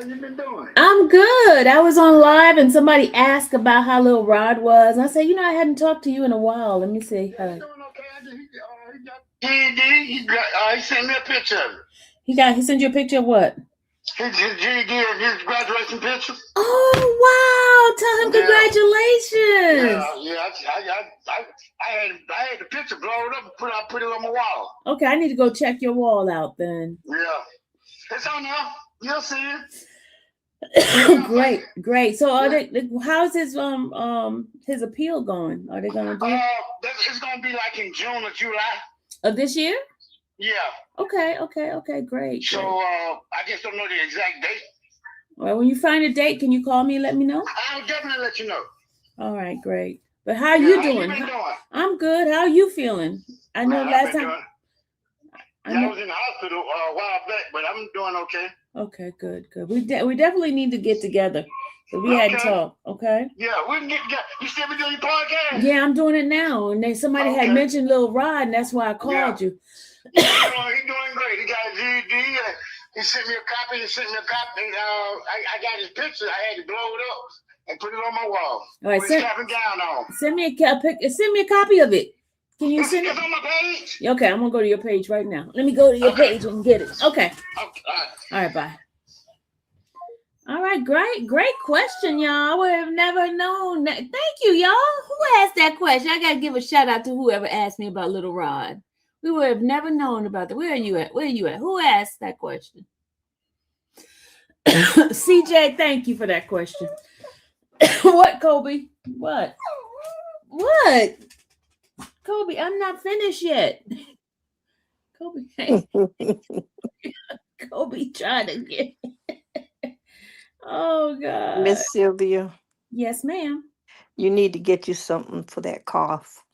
How you been doing? I'm good. I was on live and somebody asked about how little Rod was. And I said, I hadn't talked to you in a while. Let me see. He's doing okay. He got GED. He sent me a picture of it. He sent you a picture of what? His GED and his graduation picture. Oh wow! Tell him congratulations. I had the picture blown up and put it on my wall. Okay, I need to go check your wall out then. Yeah, it's on there. You'll see it. Great. So how's his appeal going? Are they gonna do it's gonna be like in June or July of this year? Yeah. Okay, great. So I just don't know the exact date. Well, when you find a date, can you call me and let me know? I'll definitely let you know. All right, great. But how are you doing? How you been doing? I'm good. How are you feeling? I know last time I was in the hospital a while back, but I'm doing okay. Okay, good. We definitely need to get together. So we had to talk, okay? Yeah, we can get together. You still be doing your podcast? Yeah, I'm doing it now. And somebody had mentioned Lil Rod, and that's why I called you. He's doing great. He got a GED. He sent me a copy. I got his picture. I had to blow it up and put it on my wall. All right, with his cap and gown on. Send me a copy of it. Can you send it? It's on my page. Okay, I'm gonna go to your page right now. Let me go to your page and get it. Okay. All right, bye. All right, great question, y'all. I would have never known that. Thank you, y'all. Who asked that question? I gotta give a shout out to whoever asked me about Little Rod. We would have never known about that. Where are you at? Who asked that question? CJ, thank you for that question. What, Kobe? What? Kobe, I'm not finished yet. Kobe, Kobe trying to get. Oh God. Miss Sylvia. Yes, ma'am. You need to get you something for that cough.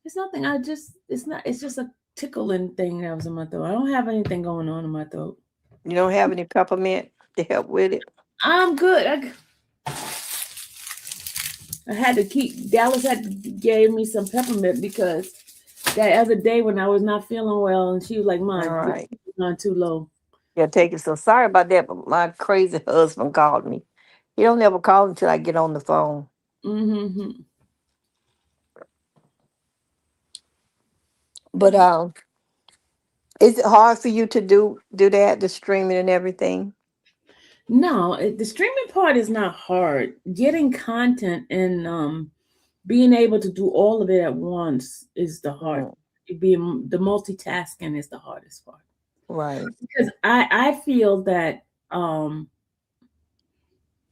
It's nothing. It's just a tickling thing that was in my throat. I don't have anything going on in my throat. You don't have any peppermint to help with it? I'm good. Dallas gave me some peppermint because that other day when I was not feeling well and she was like, "Mine, right, not too low." Yeah, take it. So sorry about that, but my crazy husband called me. He don't ever call until I get on the phone. Mm-hmm. But is it hard for you to do that, the streaming and everything? No, the streaming part is not hard. Getting content and being able to do all of it at once is the hard. The multitasking is the hardest part. Right. Because I feel that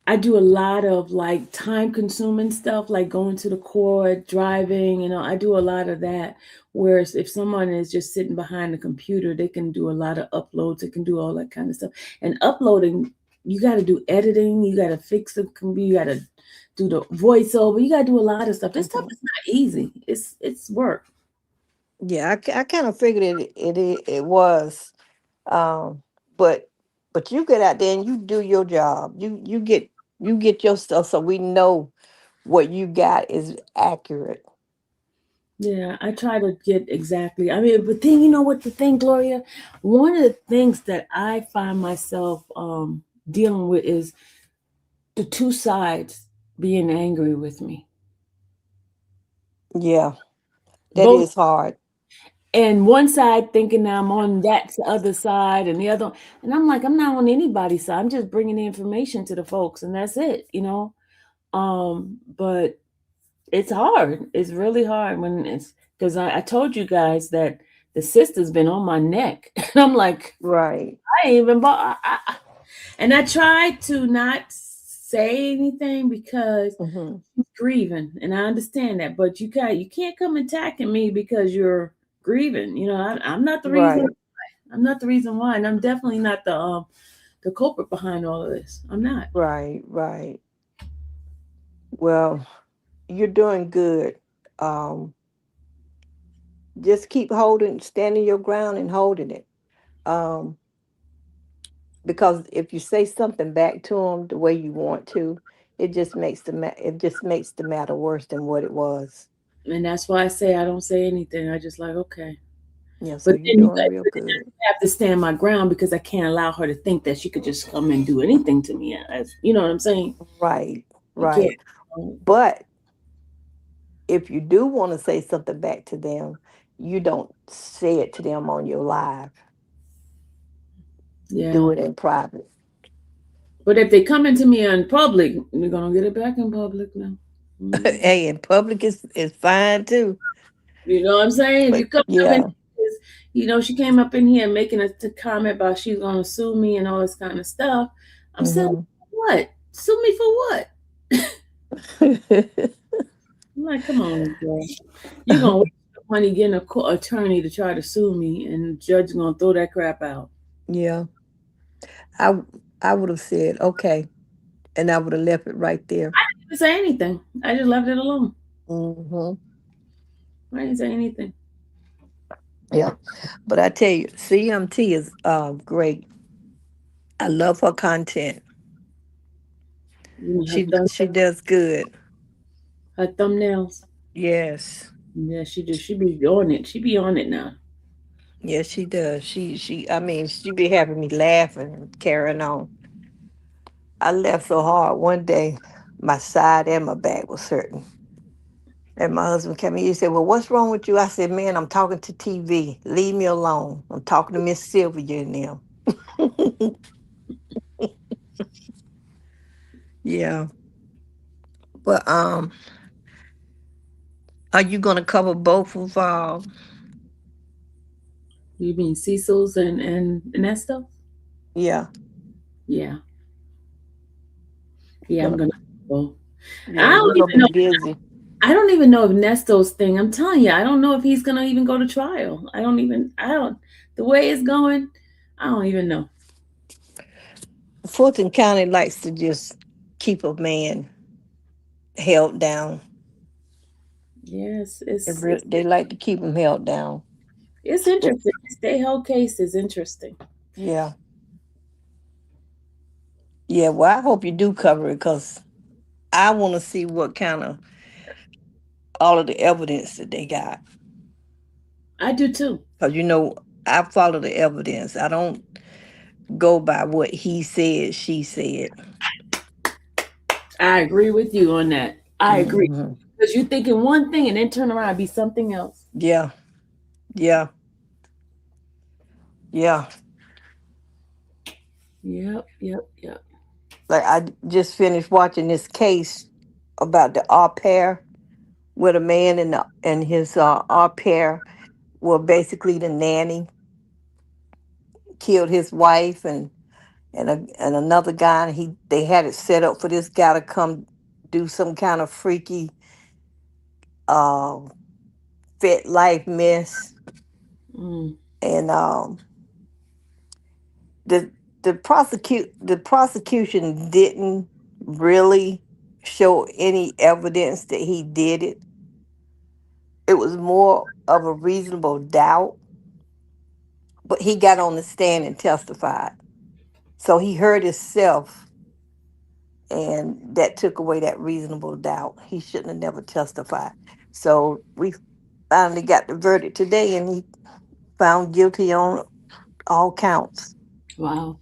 I do a lot of like time consuming stuff, like going to the court, driving, I do a lot of that. Whereas if someone is just sitting behind the computer, they can do a lot of uploads, they can do all that kind of stuff. And uploading, you got to do editing, you got to fix the computer, you got to do the voiceover, you got to do a lot of stuff. This stuff is not easy. It's work. Yeah, I kind of figured it was, but you get out there and you do your job. You get your stuff so we know what you got is accurate. Yeah, I try to get exactly. I mean, but then what the thing, Gloria? One of the things that I find myself dealing with is the two sides being angry with me. Yeah, that is hard. And one side thinking I'm on that other side, and the other, and I'm like, I'm not on anybody's side. I'm just bringing the information to the folks, and that's it, But it's hard. It's really hard when it's because I told you guys that the sister's been on my neck, and I'm like, right. I ain't even and I tried to not say anything because she's grieving, and I understand that, but you can't come attacking me because you're grieving. I'm not the reason. Right. I'm not the reason why, and I'm definitely not the culprit behind all of this. I'm not. Right. Well, you're doing good. Just keep standing your ground and holding it. Because if you say something back to them the way you want to, it just makes the matter worse than what it was. And that's why I say I don't say anything. I just like, okay. Yeah, so But you're then you doing got, real but then good. I have to stand my ground because I can't allow her to think that she could just come and do anything to me. As you know what I'm saying? Right, You can't. right. But if you do want to say something back to them, you don't say it to them on your live. Do Yeah. it in private. But if they come into me in public, we're gonna get it back in public now. Hey, in public is fine too. You know what I'm saying? If But you come up and yeah. she came up in here making a comment about she's gonna sue me and all this kind of stuff. I'm saying, what? Sue me for what? I'm like, come on, girl. You're gonna waste your money getting a attorney to try to sue me, and the judge is gonna throw that crap out. Yeah. I I would have said, okay. And I would have left it right there. I didn't say anything. I just left it alone. Hmm. I didn't say anything. Yeah. But I tell you, CMT is great. I love her content. She does good. Her thumbnails. Yes. Yeah, she do. She be on it. She be on it now. Yes, she does. I mean, she be having me laughing and carrying on. I laughed so hard one day, my side and my back was hurting. And my husband came in, he said, well, what's wrong with you? I said, man, I'm talking to TV. Leave me alone. I'm talking to Miss Sylvia and them. Yeah. But are you gonna cover both of You mean Cecil's and Nesto? yeah. Yeah. Yeah, I'm Gonna, gonna go. yeah, you're gonna be busy. I don't even know if Nesto's thing. I'm telling you, I don't know if he's gonna even go to trial. The way it's going, I don't even know. Fulton County likes to just keep a man held down. Yes, They like to keep him held down. it's interesting. Their whole case is interesting. Yeah. Yeah, well, I hope you do cover it because I want to see what kind of all of the evidence that they got. I do too. Because, I follow the evidence. I don't go by what he said, she said. I agree with you on that. I agree. Mhm. Because you're thinking one thing and then turn around and be something else. Yeah. Yeah. Yeah. Yep. Like I just finished watching this case about the au pair, where the man and his au pair were basically the nanny, killed his wife and another guy, and they had it set up for this guy to come do some kind of freaky uh fit life mess. Mm. And the prosecution didn't really show any evidence that he did it. It was more of a reasonable doubt, but he got on the stand and testified. So he heard himself, and that took away that reasonable doubt. He shouldn't have never testified. So we finally got the verdict today, and he found guilty on all counts. Wow.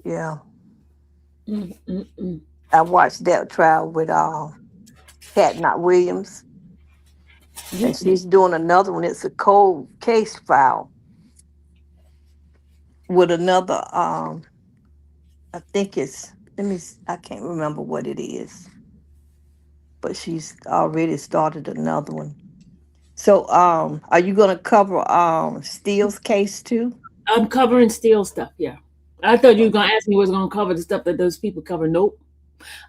Yeah. Mm. I watched that trial with Pat Not Williams, and she's doing another one. It's a cold case file with another I think it's I can't remember what it is, but she's already started another one. So are you gonna cover Steele's case too? I'm covering Steele stuff, yeah. I thought you were gonna ask me was gonna cover the stuff that those people cover. Nope.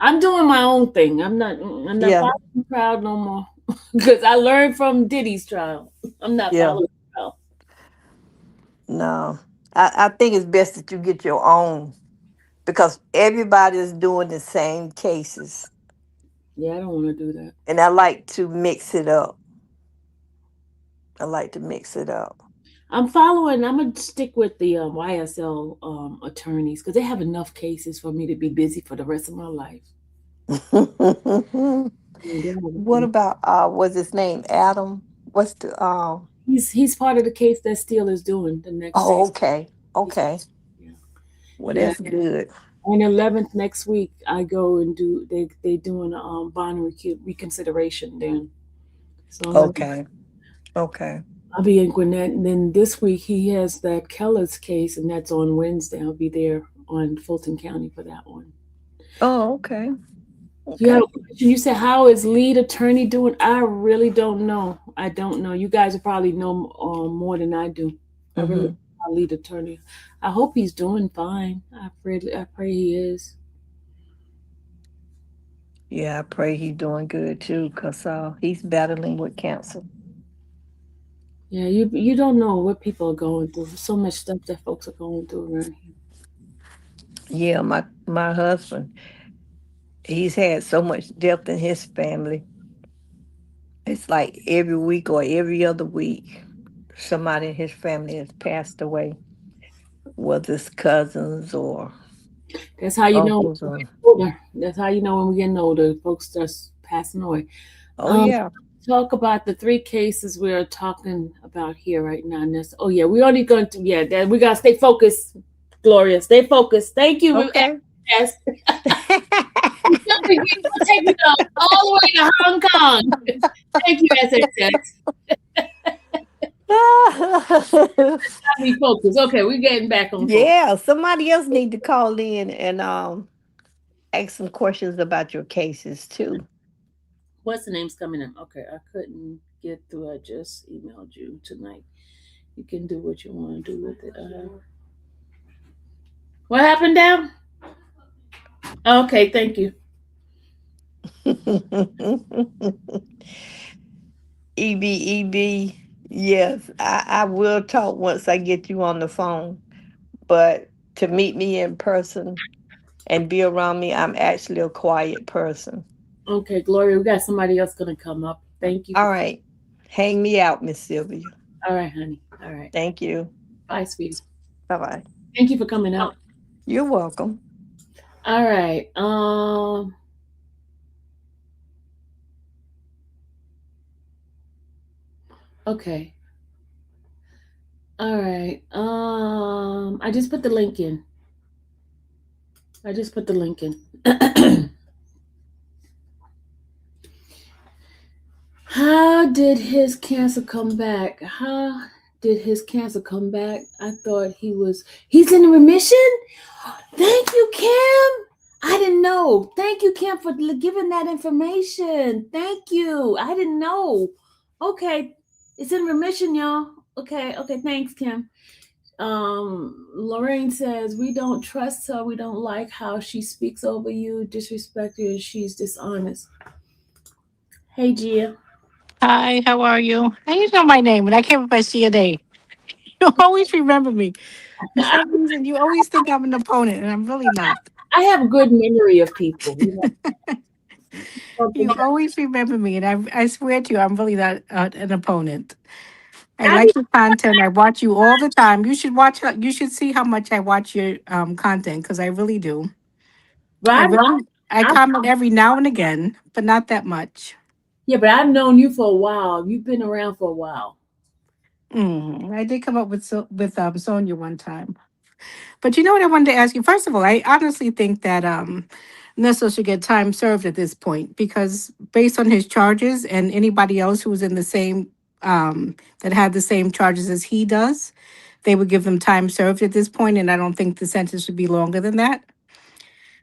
I'm doing my own thing. I'm not following the crowd no more. Because I learned from Diddy's trial. I'm not following the crowd. No. I think it's best that you get your own, because everybody is doing the same cases. Yeah, I don't want to do that. And I like to mix it up. I'm gonna stick with the YSL attorneys because they have enough cases for me to be busy for the rest of my life. What about what's his name? Adam? What's the He's part of the case that Steele is doing the next oh, day. okay. Okay. Yeah. Well, Yeah. that's good. On the 11th next week, I go and do they doing a bond reconsideration then. So Okay. Okay. I'll be in Gwinnett, and then this week he has that Keller's case, and that's on Wednesday. I'll be there on Fulton County for that one. Oh, okay. You have Okay. a question? You said, how is lead attorney doing? I really don't know. I don't know. You guys will probably know more than I do. I really Mm-hmm. our lead attorney. I hope he's doing fine. I pray he is. Yeah, I pray he's doing good too, cause he's battling with cancer. Yeah, you don't know what people are going through. So much stuff that folks are going through around here. Yeah, my husband, he's had so much death in his family. It's like every week or every other week, somebody in his family has passed away, whether it's cousins or That's how you know when uncles we or. get older. That's how you know when we're getting older. Folks start passing away. Oh Um, yeah. talk about the three cases we're talking about here right now. Oh yeah, we only going to that we gotta stay focused, Gloria. Stay focused. Thank you. Okay. Yes. We'll take you all the way to Hong Kong. Thank you, SXS. Be focused. Okay, we're getting back on focus. Yeah, somebody else need to call in and ask some questions about your cases too. What's the name's coming in? Okay, I couldn't get through. I just emailed you tonight. You can do what you want to do with it. What happened down? Okay, thank you. EB, yes, I will talk once I get you on the phone. But to meet me in person and be around me, I'm actually a quiet person. Okay, Gloria, we got somebody else gonna come up. Thank you. All right. Hang me out, Miss Sylvia. All right, honey. All right. Thank you. Bye, sweetie. Bye bye. Thank you for coming out. You're welcome. All right. Okay. All right. I just put the link in. I just put the link in. How did his cancer come back? How did his cancer come back? I thought he's in remission. Thank you, Kim. I didn't know. Thank you, Kim, for giving that information. Thank you. I didn't know. Okay, it's in remission, y'all. Okay, thanks, Kim. Lorraine says, we don't trust her. We don't like how she speaks over you, disrespect you, and she's dishonest. Hey, Gia. Hi, how are you? I didn't know my name, and I came up by CNA. You always remember me. For I, some reason, you always think I'm an opponent, and I'm really not. I have a good memory of people. You always remember me, and I swear to you, I'm really not an opponent. I I like be your content. I watch you all the time. You should watch. You should see how much I watch your content because I really do. I right. really. I I, comment every now and again, but not that much. yeah, but I've known you for a while. You've been around for a while. I did come up with Sonia one time. But you know what I wanted to ask you? First of all, I honestly think that Nesto should get time served at this point because based on his charges and anybody else who was in the same that had the same charges as he does, they would give them time served at this point, and I don't think the sentence should be longer than that.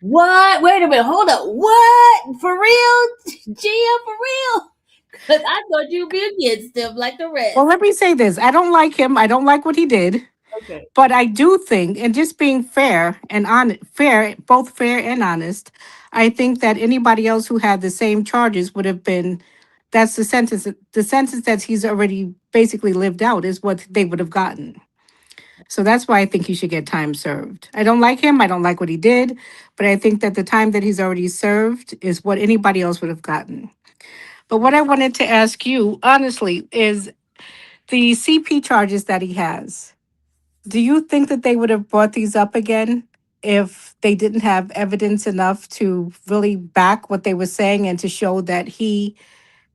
What? Wait a minute. Hold up. What? For real? Gia, for real? Because I thought you'd be against them like the rest. Well, let me say this. I don't like him. I don't like what he did. Okay. But I do think, and just being fair and both fair and honest, I think that anybody else who had the same charges would have been, that's the sentence. The sentence that he's already basically lived out is what they would have gotten. So that's why I think he should get time served. I don't like him. I don't like what he did, but I think that the time that he's already served is what anybody else would have gotten. But what I wanted to ask you, honestly, is the CP charges that he has. Do you think that they would have brought these up again if they didn't have evidence enough to really back what they were saying and to show that he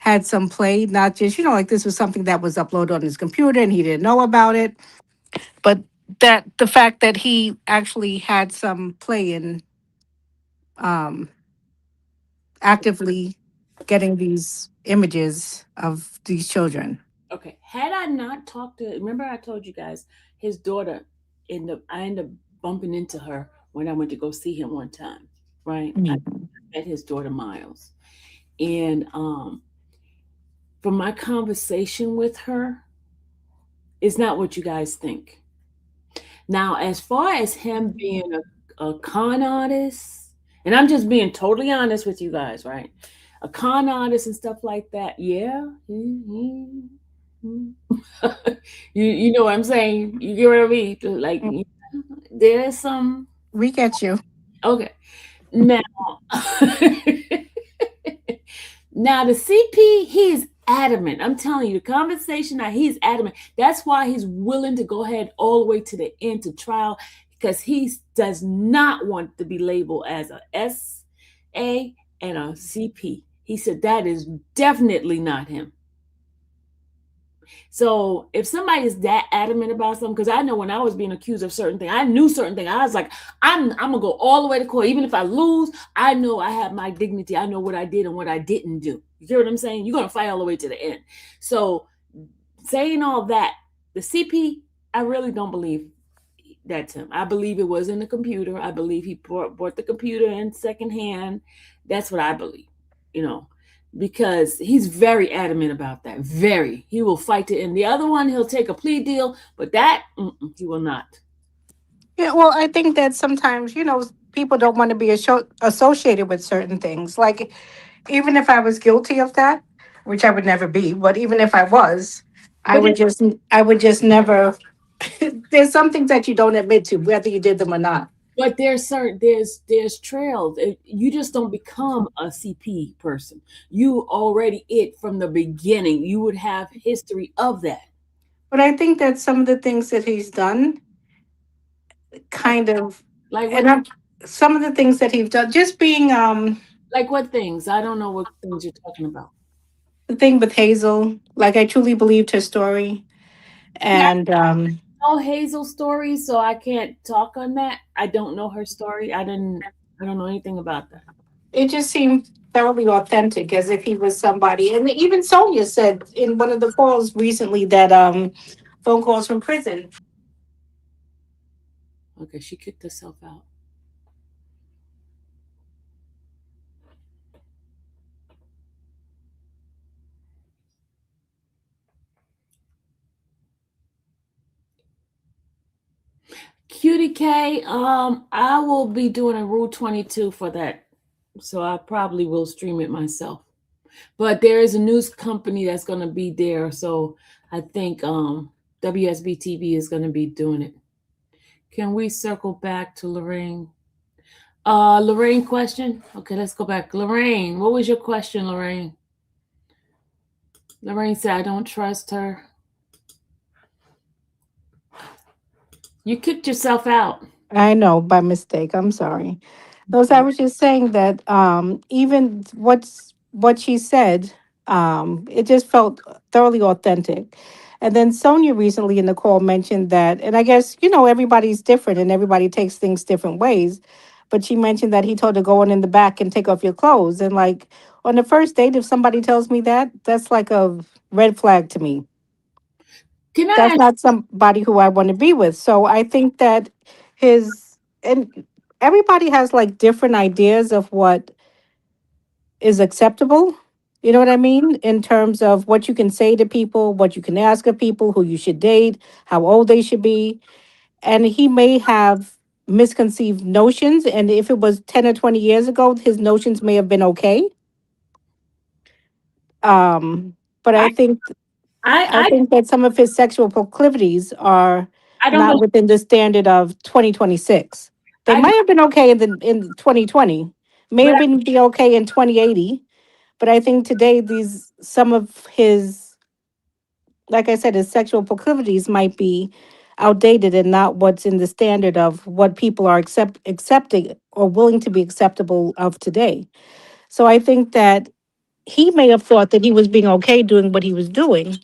had some play, not just, like this was something that was uploaded on his computer and he didn't know about it, but that the fact that he actually had some play in um, actively getting these images of these children. Okay. Had I not talked to, remember I told you guys his daughter I ended up bumping into her when I went to go see him one time, right? I Mhm. met his daughter Miles. And from my conversation with her, it's not what you guys think. Now, as far as him being a con artist, and I'm just being totally honest with you guys, right? A con artist and stuff like that, yeah. You know what I'm saying? You get what I mean? Like there's some We get you. okay. Now now the CP, he's adamant. I'm telling you, the conversation now, he's adamant. That's why he's willing to go ahead all the way to the end to trial, because he does not want to be labeled as a SA and a CP. He said that is definitely not him. So if somebody is that adamant about something, because I know when I was being accused of certain things, I knew certain things. I was like, I'm gonna go all the way to court. Even if I lose, I know I have my dignity. I know what I did and what I didn't do. You hear what I'm saying? You're gonna fight all the way to the end. So saying all that, the CP, I really don't believe that's him. I believe it was in the computer. I believe he bought the computer in secondhand. That's what I believe, you know, because he's very adamant about that. Very. He will fight to end. The other one, he'll take a plea deal, but that, he will not. Yeah, well, I think that sometimes, people don't want to be associated with certain things. Like, even if I was guilty of that, which I would never be, but even if I was, I But would just, I would just never. There's some things that you don't admit to, whether you did them or not. but there's trails. You just don't become a CP person. You already it from the beginning. You would have history of that. But I think that some of the things that he's done, kind of, Like and what? some of the things that he's done, just being Like what things? I don't know what things you're talking about. the thing with Hazel. Like, I truly believed her story, Yeah, and know Hazel's story, so I can't talk on that. I don't know her story. I don't know anything about that. it just seemed thoroughly authentic, as if he was somebody. And even Sonia said in one of the calls recently that phone calls from prison. Okay, she kicked herself out. Cutie K, I will be doing a Rule 22 for that. So I probably will stream it myself. But there is a news company that's gonna be there. So I think WSB TV is gonna be doing it. Can we circle back to Lorraine? Lorraine question? Okay, let's go back. Lorraine, what was your question, Lorraine? Lorraine said, I don't trust her. You kicked yourself out. I know, by mistake. I'm sorry. Those, I was just saying that even what she said, it just felt thoroughly authentic. And then Sonia recently in the call mentioned that, and I guess, everybody's different and everybody takes things different ways. But she mentioned that he told her go on in the back and take off your clothes. And like, on the first date, if somebody tells me that, that's like a red flag to me. Can I That's ask, not somebody who I want to be with. So I think that his and everybody has like different ideas of what is acceptable. You know what I mean? In terms of what you can say to people, what you can ask of people, who you should date, how old they should be. And he may have misconceived notions. And if it was 10 or 20 years ago, his notions may have been okay. But I I I think that some of his sexual proclivities are I don't not know. within the standard of 2026. They I might have been okay in 2020, may but have been be okay in 2080, but I think today these some of his, like I said, his sexual proclivities might be outdated and not what's in the standard of what people are accepting or willing to be acceptable of today. So I think that he may have thought that he was being okay doing what he was doing.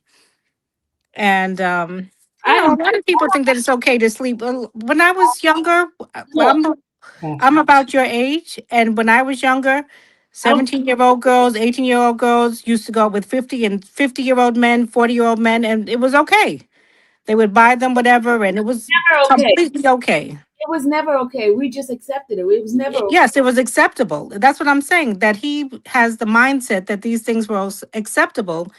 And I a lot of people think that it's okay to sleep. When I was younger, look. I'm about your age, and when I was younger, I 17-year-old girls, 18-year-old girls used to go out with 50 and 50-year-old men, 40-year-old men, and it was okay. They would buy them whatever, and it was never okay. completely okay. It was never okay. We just accepted it. It was never okay. Yes, it was acceptable. That's what I'm saying, that he has the mindset that these things were acceptable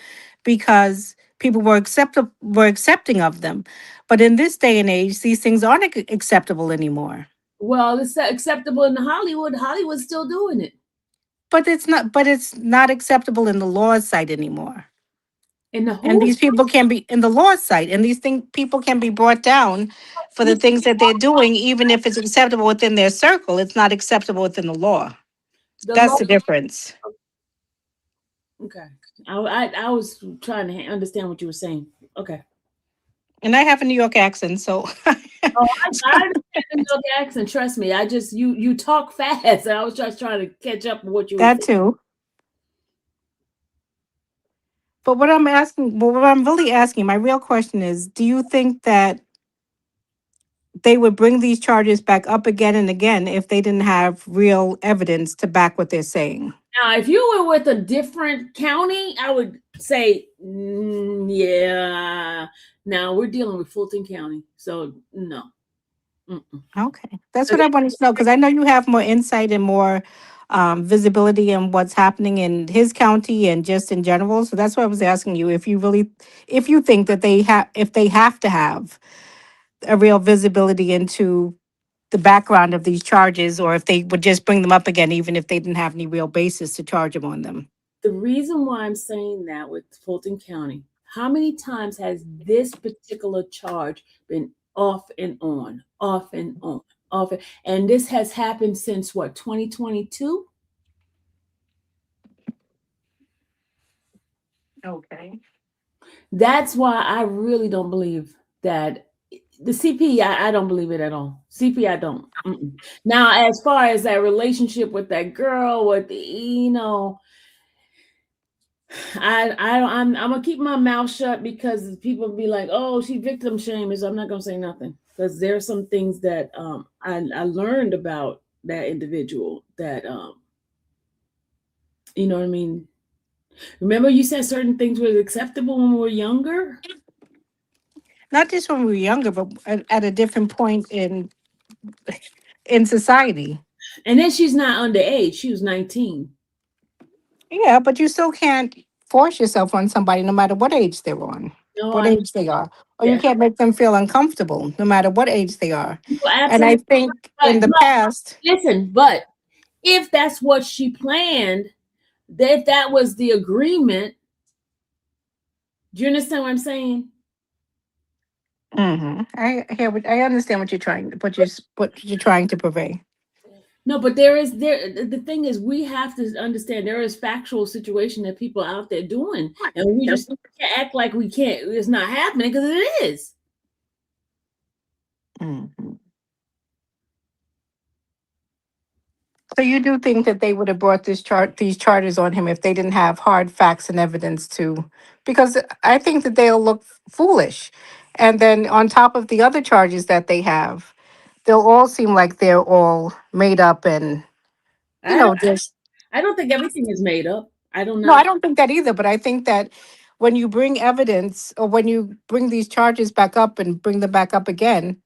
because people were accepting of them. But in this day and age, these things aren't acceptable anymore. Well, it's acceptable in Hollywood. Hollywood's still doing it. But it's not acceptable in the law's sight anymore. In the And who? these people can be in the law's sight, and people can be brought down for the things that they're doing, even if it's acceptable within their circle. It's not acceptable within the law. The That's law. the difference. Okay. I was trying to understand what you were saying. Okay. And I have a New York accent, so Oh, I understand the New York accent. Trust me. I just you talk fast, and I was just trying to catch up with what you were that saying. too. But what I'm really asking, my real question is, do you think that they would bring these charges back up again and again if they didn't have real evidence to back what they're saying? Now, if you were with a different county, I would say, yeah. Now we're dealing with Fulton County, so no. Mm-mm. Okay, that's what I wanted to know, because I know you have more insight and more visibility in what's happening in his county and just in general. So that's why I was asking you if you think that if they have to have a real visibility into the background of these charges, or if they would just bring them up again, even if they didn't have any real basis to charge him on them. The reason why I'm saying that with Fulton County, how many times has this particular charge been off and on, off and on, off? And this has happened since what, 2022? Okay. That's why I really don't believe that the CP. I don't believe it at all. CP, I don't. Mm-mm. Now, as far as that relationship with that girl, I'm gonna keep my mouth shut, because people be like, "Oh, she victim shames." I'm not gonna say nothing, because there are some things that I learned about that individual that you know what I mean. Remember, you said certain things were acceptable when we were younger. Not just when we were younger, but at a different point in society. And then she's not underage; she was 19. Yeah, but you still can't force yourself on somebody no matter what age they're on, No, what I age they are. Or you yeah, can't make them feel uncomfortable no matter what age they are. well, And I absolutely. think in But the past, listen, but if that's what she planned, if that was the agreement, do you understand what I'm saying? I understand what you're trying to purvey. No, but the thing is, we have to understand there is factual situation that people out there doing, and we just can't act like we can't. It's not happening, because it is. Mhm. So you do think that they would have brought these charges on him if they didn't have hard facts and evidence to, because I think that they'll look foolish. And then on top of the other charges that they have, they'll all seem like they're all made up and, I don't. just I don't think everything is made up. I don't no, I know. don't think that either, but I think that when you bring evidence or when you bring these charges back up and bring them back up again,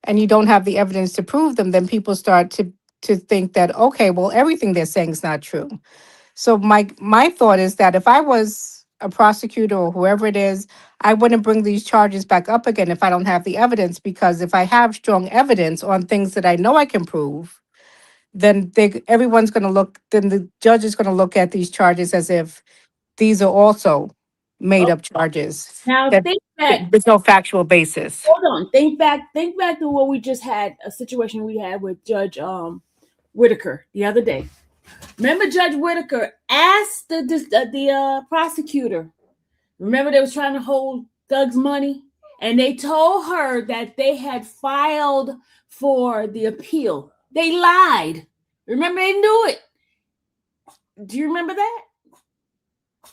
and you don't have the evidence to prove them, then people start to think that, okay, well, everything they're saying is not true. So my thought is that if I was a prosecutor or whoever it is, I wouldn't bring these charges back up again if I don't have the evidence, because if I have strong evidence on things that I know I can prove, then then the judge is going to look at these charges as if these are also made Oh, up charges now that think back. there's no factual basis. Hold on. Think back. Think back to what we just had, a situation we had with Judge Whitaker the other day. Remember, Judge Whitaker asked the prosecutor. Remember, they was trying to hold Doug's money, and they told her that they had filed for the appeal. They lied. Remember, they knew it. Do you remember that?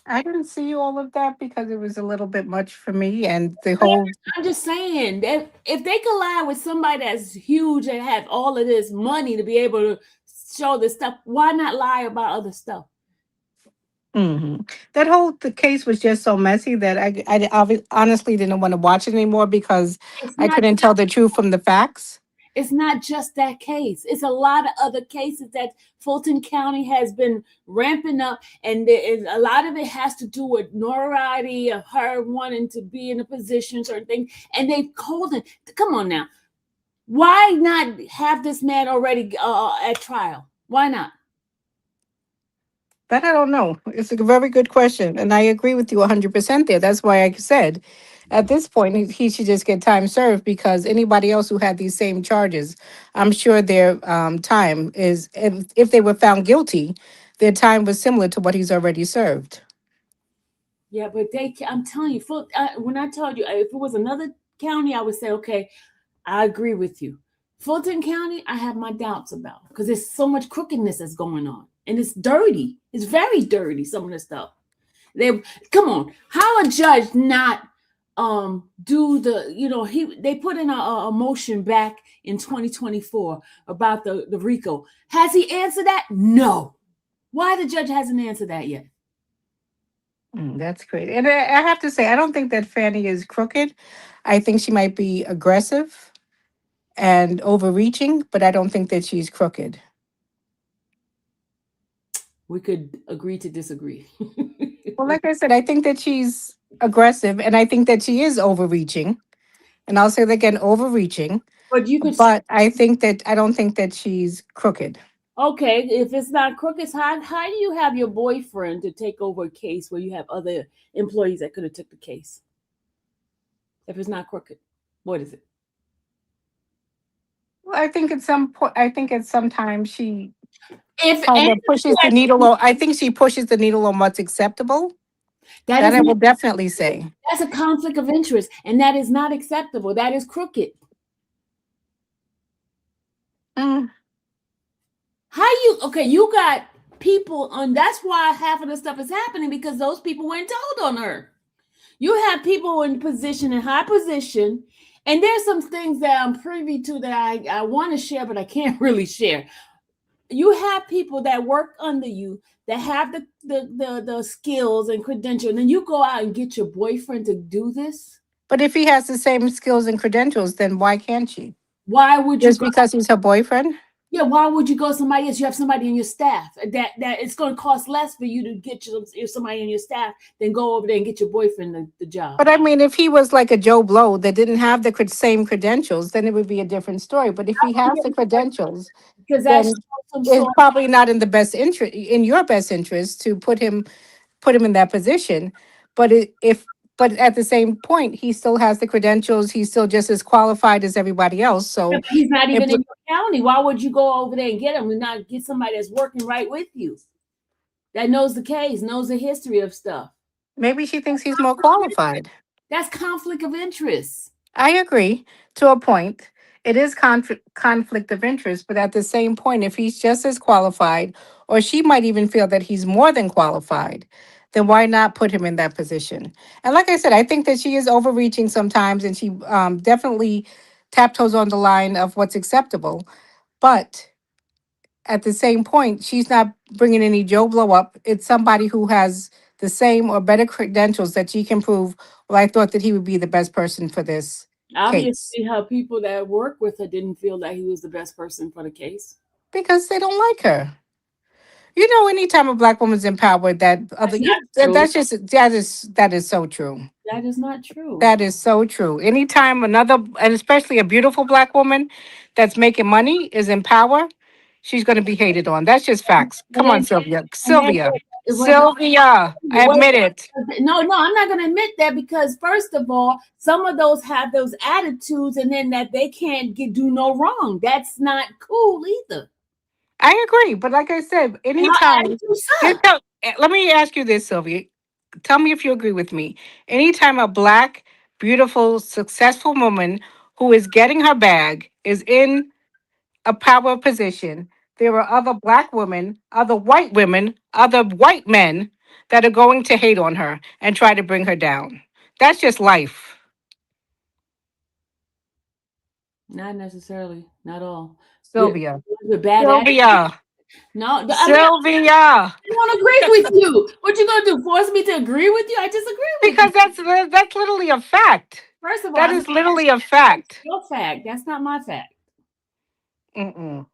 I didn't see all of that because it was a little bit much for me, and the Man, whole I'm just saying that if they could lie with somebody that's huge and have all of this money to be able to show this stuff, why not lie about other stuff? that whole the case was just so messy that honestly didn't want to watch it anymore because It's I not couldn't tell the truth from the facts. it's not just that case. It's a lot of other cases that Fulton County has been ramping up, and a lot of it has to do with notoriety of her wanting to be in a position, certain things, and they've called it. Come on now, why not have this man already at trial? Why not? That I don't know. It's a very good question, and I agree with you 100% there. That's why I said, at this point, he should just get time served because anybody else who had these same charges, I'm sure their time is, if they were found guilty, their time was similar to what he's already served. Yeah, but I'm telling you, when I told you, if it was another county, I would say, okay, I agree with you. Fulton County, I have my doubts about because there's so much crookedness that's going on, and it's dirty. It's very dirty. Some of the stuff. They come on. How a judge not do they put in a motion back in 2024 about the RICO. Has he answered that? No. Why the judge hasn't answered that yet? That's great. And I have to say, I don't think that Fanny is crooked. I think she might be aggressive and overreaching, but I don't think that she's crooked. We could agree to disagree. Well, like I said, I think that she's aggressive and I think that she is overreaching. And I'll say that again, overreaching. But you could But I don't think that she's crooked. okay, if it's not crooked, how do you have your boyfriend to take over a case where you have other employees that could have took the case? If it's not crooked, what is it? Well, I think at some point, I think at some time she If kind any of pushes the needle on, I think she pushes the needle on what's acceptable. that That is I not, will definitely say. that's a conflict of interest, and that is not acceptable. That is crooked. Mm, How you okay? You got people on. That's why half of the stuff is happening because those people weren't told on her. You have people in high position, and there's some things that I'm privy to that I want to share, but I can't really share. You have people that work under you that have the skills and credentials, and then you go out and get your boyfriend to do this. But if he has the same skills and credentials, then why can't she? Why would you Just go? because he's her boyfriend? Yeah, why would you go somebody else? You have somebody in your staff that it's going to cost less for you to get somebody in your staff than go over there and get your boyfriend the job. But I mean, if he was like a Joe Blow that didn't have the same credentials, then it would be a different story. But if he has the credentials, Because that's then some it's sort. probably not in the best interest, in your best interest, to put him in that position. But but at the same point, he still has the credentials. He's still just as qualified as everybody else. Yeah, So but he's not it, even in your county. Why would you go over there and get him and not get somebody that's working right with you that knows the case, knows the history of stuff? maybe she thinks he's more qualified. That's conflict of interest. I agree to a point. It is conflict of interest, but at the same point, if he's just as qualified, or she might even feel that he's more than qualified, then why not put him in that position? And like I said, I think that she is overreaching sometimes, and she definitely tiptoes on the line of what's acceptable. But at the same point, she's not bringing any Joe Blow up. It's somebody who has the same or better credentials that she can prove. Well, I thought that he would be the best person for this case Obviously, her people that work with her didn't feel that he was the best person for the case. because they don't like her. You know, anytime a black woman's in power, that other That's not true. that is so true. That is not true. That is so true. Anytime another, and especially a beautiful black woman that's making money is in power, she's going to be hated on. That's just facts. And Come on, then, Sylvia. and then Sylvia. it was Sylvia. I wait, admit it. no, I'm not going to admit that because first of all, some of those have those attitudes, and then that they can't do no wrong. That's not cool either. I agree. But like I said, And her anytime, attitudes suck. let me ask you this, Sylvia. Tell me if you agree with me. Anytime a black, beautiful, successful woman who is getting her bag is in a power position, there are other black women, other white women, other white men that are going to hate on her and try to bring her down. That's just life. Not necessarily, not all. There, Sylvia. with bad attitude. Sylvia. No, I mean, Sylvia. I don't agree with you. What you gonna do? Force me to agree with you? I disagree with you. Because that's literally a fact. First of all, That I is mean, literally a fact. your fact. That's not my fact. Mm-mm.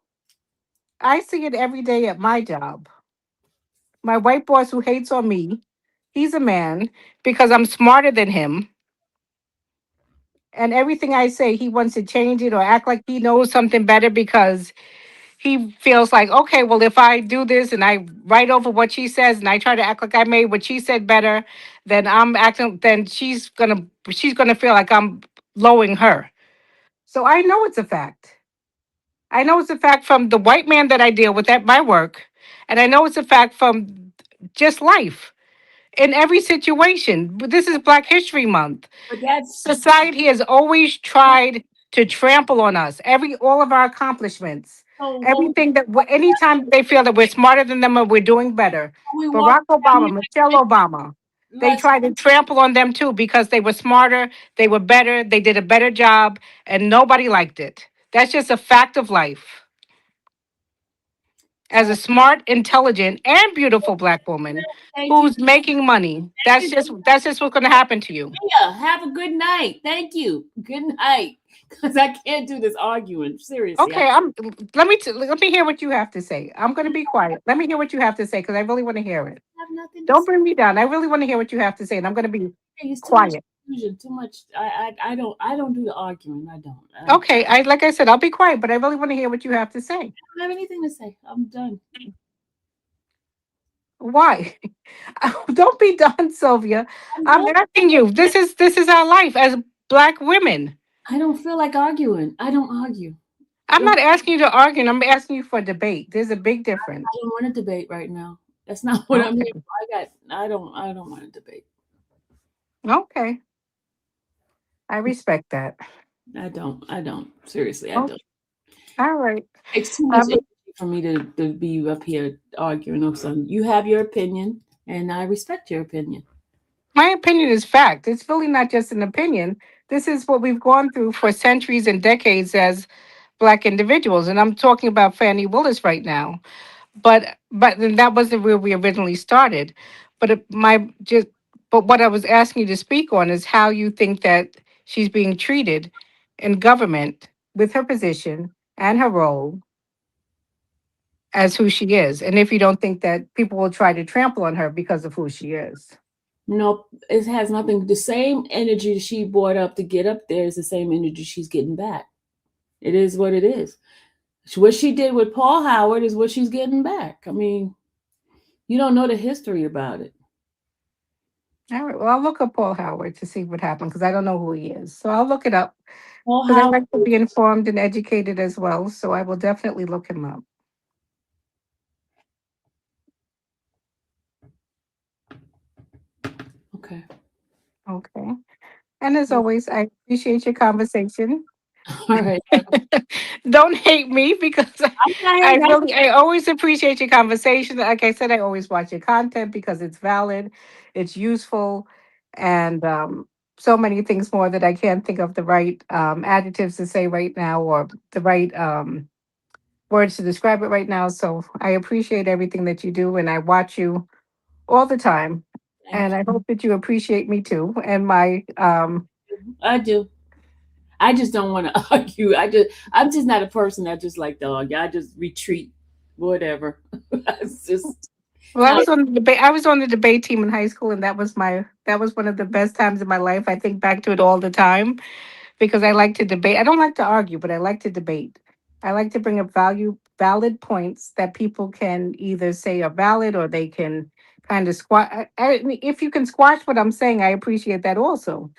I see it every day at my job. My white boss who hates on me, he's a man because I'm smarter than him. And everything I say, he wants to change it or act like he knows something better because he feels like, okay, well, if I do this and I write over what she says and I try to act like I made what she said better, then she's gonna feel like I'm lowering her. So I know it's a fact. I know it's a fact from the white man that I deal with at my work, and I know it's a fact from just life in every situation. But this is Black History Month. But that's Society has always tried to trample on us, all of our accomplishments, so. What everything anytime they feel that we're smarter than them or we're doing better. we walk Barack down Obama, Michelle here, Obama, they let's tried to trample on them too because they were smarter, they were better, they did a better job, and nobody liked it. That's just a fact of life. As a smart, intelligent, and beautiful Black woman thank you. who's making money, that's just what's going to happen to you. Yeah, have a good night. Thank you. Good night. Because I can't do this arguing. Seriously. Okay, let me hear what you have to say. I'm going to be quiet. Let me hear what you have to say because I really want to hear it. I have nothing to Don't say. bring me down. I really want to hear what you have to say, and I'm going to be It's too much quiet. confusion. Too much. I don't do the arguing. I don't. Okay, like I said, I'll be quiet, but I really want to hear what you have to say. I don't have anything to say. I'm done. Why? Don't be done, Sylvia. I'm I'm done. asking you. This is our life as Black women. I don't feel like arguing. I don't argue. I'm If not asking you to argue. I'm asking you for a debate. There's a big difference. I don't want to debate right now. That's not what I'm here Okay. for. I don't want to debate. Okay. I respect that. I don't. Seriously, I Oh, don't. all right. It's too much Um, energy for me to be up here arguing or something. You have your opinion, and I respect your opinion. my opinion is fact. It's really not just an opinion. This is what we've gone through for centuries and decades as Black individuals. And I'm talking about Fannie Willis right now. But then that wasn't where we originally started. But but what I was asking you to speak on is how you think that she's being treated in government with her position and her role as who she is. And if you don't think that people will try to trample on her because of who she is. No, it has nothing. The same energy she brought up to get up there is the same energy she's getting back. It is what it is. What she did with Paul Howard is what she's getting back. I mean, you don't know the history about it. All right. Well, I'll look up Paul Howard to see what happened because I don't know who he is. So I'll look it up Paul because I Howard. like to be informed and educated as well. So I will definitely look him up. Okay. Okay. And as always, I appreciate your conversation. All right. Don't hate me because I'm not I hating. really, I always appreciate your conversation. Like I said, I always watch your content because it's valid, it's useful, and so many things more that I can't think of the right adjectives to say right now or the right words to describe it right now. So I appreciate everything that you do, and I watch you all the time. Thank And I hope that you appreciate me too. And my you. I do. I just don't want to argue. I'm just not a person that just like to argue. I just retreat, whatever. It's just well, not. I was on the debate team in high school, and that was one of the best times in my life. I think back to it all the time because I like to debate. I don't like to argue, but I like to debate. I like to bring up valid points that people can either say are valid or they can kind of squash. If you can squash what I'm saying, I appreciate that also.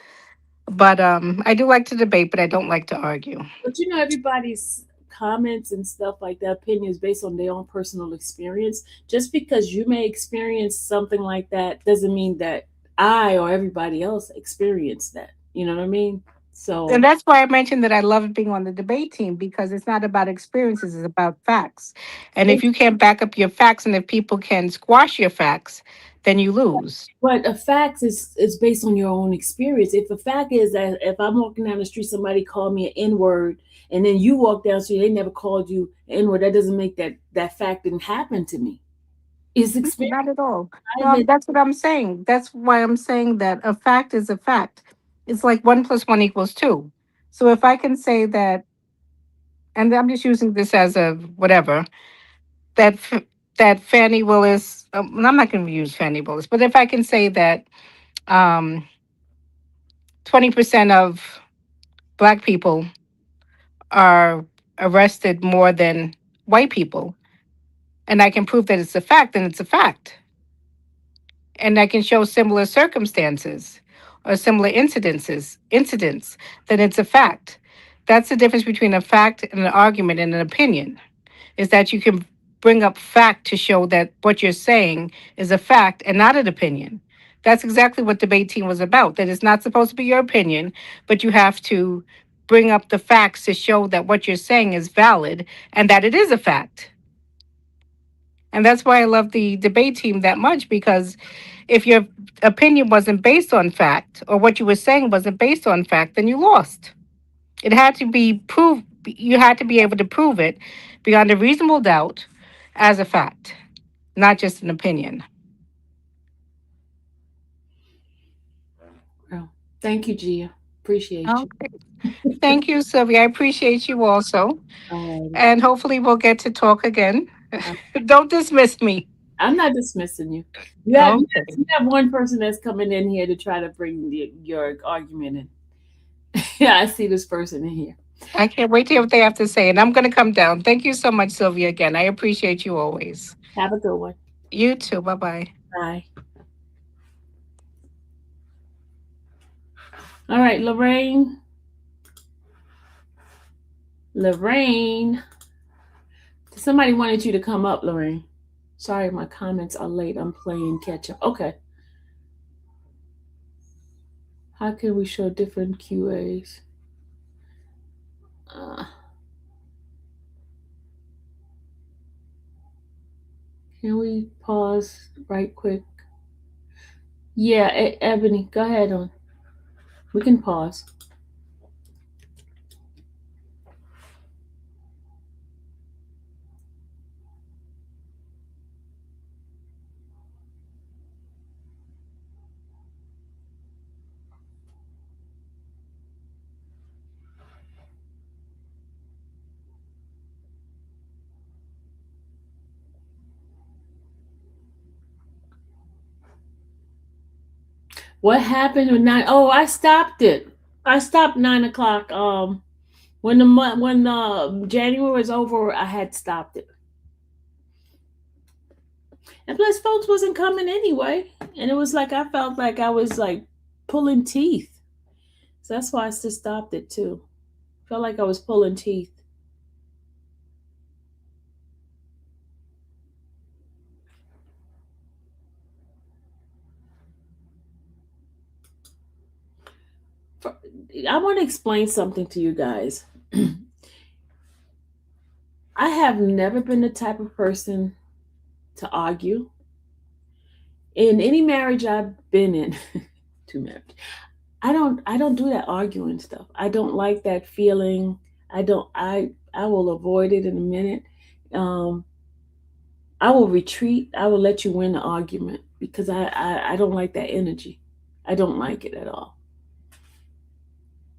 But I do like to debate, but I don't like to argue. But everybody's comments and stuff like that, opinions based on their own personal experience. Just because you may experience something like that doesn't mean that I or everybody else experienced that. You know what I mean? So And that's why I mentioned that I love being on the debate team because it's not about experiences, it's about facts. And if you can't back up your facts and if people can squash your facts, then you lose. But a fact is based on your own experience. If a fact is that if I'm walking down the street, somebody called me an N word, and then you walk down the street, they never called you an N word. That doesn't make that fact didn't happen to me. It's experience. Not at all. No, that's what I'm saying. That's why I'm saying that a fact is a fact. It's like 1 + 1 = 2. So if I can say that, and I'm just using this as a whatever, that that Fannie Willis, I'm not going to use Fannie Willis, but if I can say that 20% of Black people are arrested more than white people, and I can prove that it's a fact, then it's a fact. And I can show similar circumstances or similar incidents, then it's a fact. That's the difference between a fact and an argument and an opinion, is that you can bring up fact to show that what you're saying is a fact and not an opinion. That's exactly what debate team was about. That it's not supposed to be your opinion, but you have to bring up the facts to show that what you're saying is valid and that it is a fact. And that's why I love the debate team that much, because if your opinion wasn't based on fact or what you were saying wasn't based on fact, then you lost. It had to be proved, you had to be able to prove it beyond a reasonable doubt as a fact, not just an opinion. Well, thank you, Gia. Appreciate you. Okay. Thank you, Sylvia. I appreciate you also. All right. And hopefully we'll get to talk again. Don't dismiss me. I'm not dismissing you. You have, Okay. you have one person that's coming in here to try to bring your argument in. Yeah, I see this person in here. I can't wait to hear what they have to say. And I'm going to come down. Thank you so much, Sylvia, again. I appreciate you always. Have a good one. You too. Bye-bye. Bye. All right, Lorraine. Lorraine. Somebody wanted you to come up, Lorraine. Sorry, my comments are late. I'm playing catch up. Okay. How can we show different QAs? Can we pause right quick? Yeah, Ebony, go ahead on. We can pause. What happened with 9? Oh, I stopped it. I stopped 9 o'clock. When January was over, I had stopped it. And plus, folks wasn't coming anyway, and it was like I felt like I was like pulling teeth. So that's why I just stopped it too. Felt like I was pulling teeth. I want to explain something to you guys. I have never been the type of person to argue. In any marriage I've been in, two marriages, I don't do that arguing stuff. I don't like that feeling. I will avoid it in a minute. I will retreat. I will let you win the argument because I don't like that energy. I don't like it at all.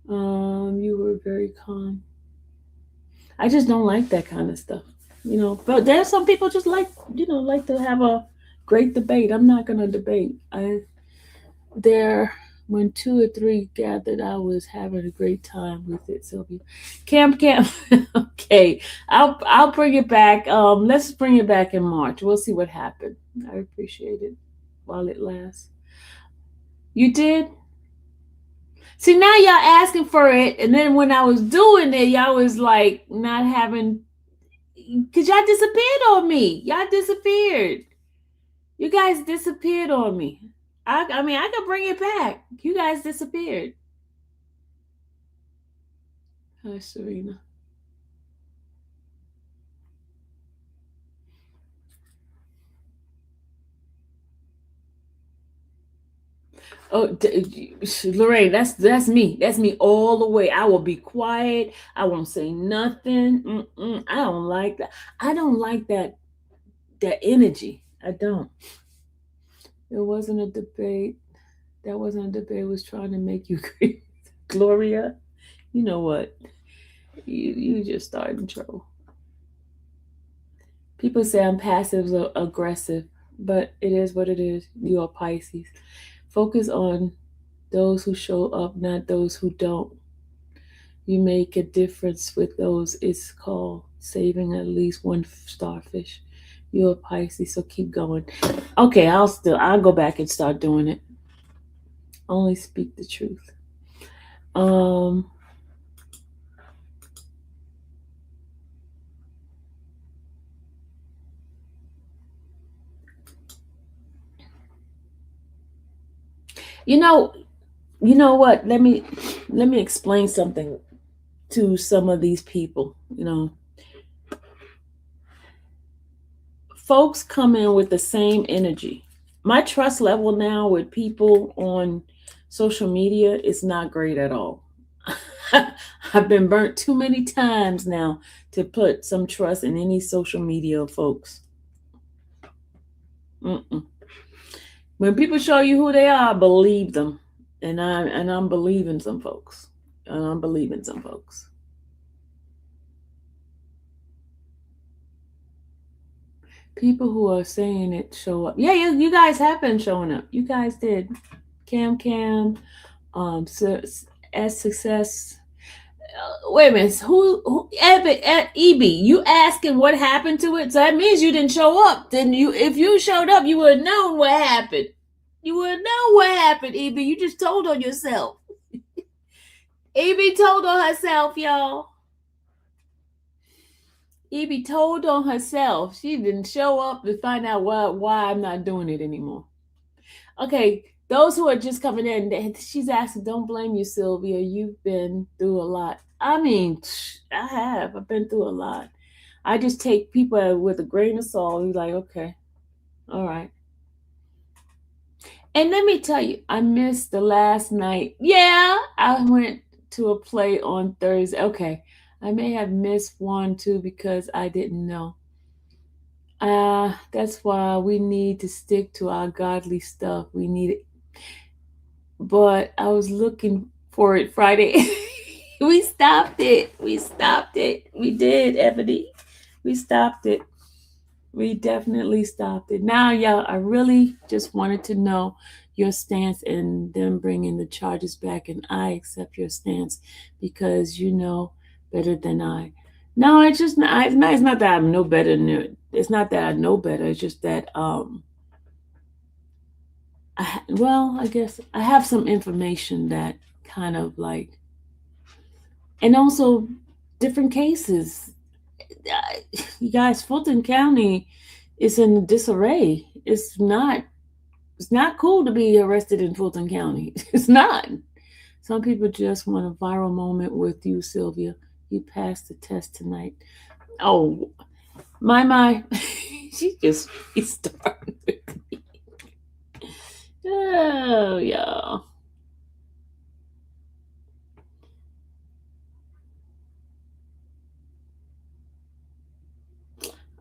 You were very calm. I just don't like that kind of stuff, But there's some people just like to have a great debate. I'm not gonna debate. When 2 or 3 gathered, I was having a great time with it, Sylvia. Camp. Okay, I'll bring it back. Let's bring it back in March. We'll see what happened. I appreciate it while it lasts. You did? See, now y'all asking for it, and then when I was doing it, y'all was like not having, because y'all disappeared on me. Y'all disappeared. You guys disappeared on me. I mean, I could bring it back. You guys disappeared. Hi, Serena. Oh, Lorraine, that's me. That's me all the way. I will be quiet. I won't say nothing. I don't like that. I don't like that energy. I don't. It wasn't a debate. That wasn't a debate. It was trying to make you crazy. Gloria, you know what? You just starting trouble. People say I'm passive aggressive, but it is what it is. You are Pisces. Focus on those who show up, not those who don't. You make a difference with those. It's called saving at least one starfish. You're a Pisces, so keep going. Okay, I'll go back and start doing it. Only speak the truth. You know, you know what? Let me explain something to some of these people. Folks come in with the same energy. My trust level now with people on social media is not great at all. I've been burnt too many times now to put some trust in any social media folks. When people show you who they are, believe them. And I'm believing some folks. And I'm believing some folks. People who are saying it show up. Yeah, you guys have been showing up. You guys did. Cam, as success. Wait a minute. Who EB, you asking what happened to it? So that means you didn't show up. Then if you showed up, you would have known what happened. You would have known what happened, EB. You just told on yourself. EB told on herself, y'all. EB told on herself. She didn't show up to find out why I'm not doing it anymore. Okay, those who are just coming in, she's asking, don't blame you, Sylvia. You've been through a lot. I mean, I have. I've been through a lot. I just take people with a grain of salt. You're like, okay, all right. And let me tell you, I missed the last night. Yeah, I went to a play on Thursday. Okay, I may have missed one, too, because I didn't know. That's why we need to stick to our godly stuff. We need it. But I was looking for it Friday. We stopped it. We did, Ebony. We stopped it. We definitely stopped it. Now, y'all, I really just wanted to know your stance and them bringing the charges back, and I accept your stance because you know better than I. No, it's just not. It's not that I'm no better than it. It's not that I know better. It's just that I guess I have some information that kind of like, and also different cases. You guys, Fulton County is in disarray. It's not cool to be arrested in Fulton County. It's not. Some people just want a viral moment with you, Sylvia. You passed the test tonight. Oh, my. She just started with me. Oh, y'all.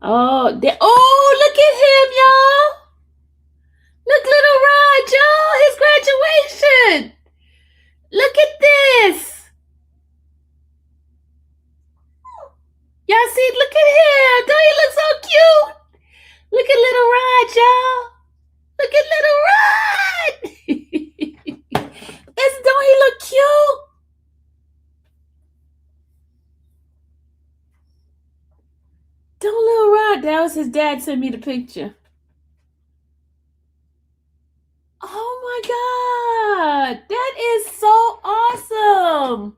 Oh, look at him, y'all. Look, little Rod, y'all. His graduation. Look at this. Y'all see, look at him. Don't he look so cute? Look at little Rod, y'all. Look at little Rod. Don't he look cute? Don't little Rod. That was his dad sent me the picture. Oh my God. That is so awesome.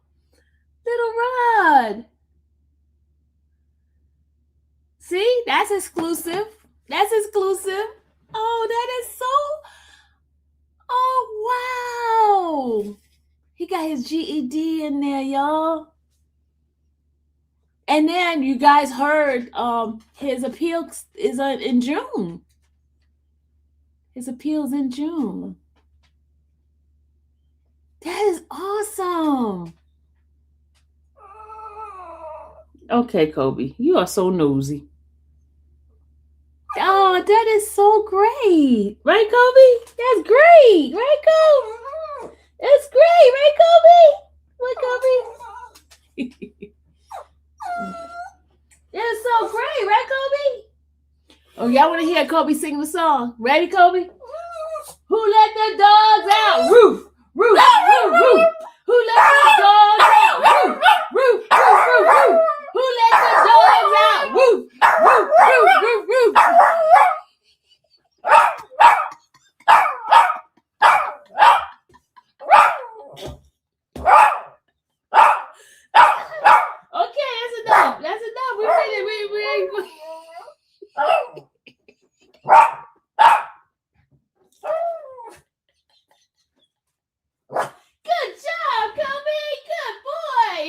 Little Rod. See, that's exclusive. That's exclusive. Oh, that is so. Oh, wow. He got his GED in there, y'all. And then you guys heard his appeal is in June. His appeal's in June. That is awesome. Okay, Kobe, you are so nosy. Oh, that is so great. Right, Kobe? That's great. Right, Kobe? That's great. Right, Kobe? What, Kobe? That's so great. Right, Kobe? Oh, y'all want to hear Kobe sing the song? Ready, Kobe? Who let the dogs out? Roof, roof, roof, roof. Who let the dogs out? Roof, roof, roof, roof, roof. Who let the dogs out? Roof, roof, roof, roof, roof. Okay, that's enough. That's enough. We did it. We. Good job, Kobe. Good boy.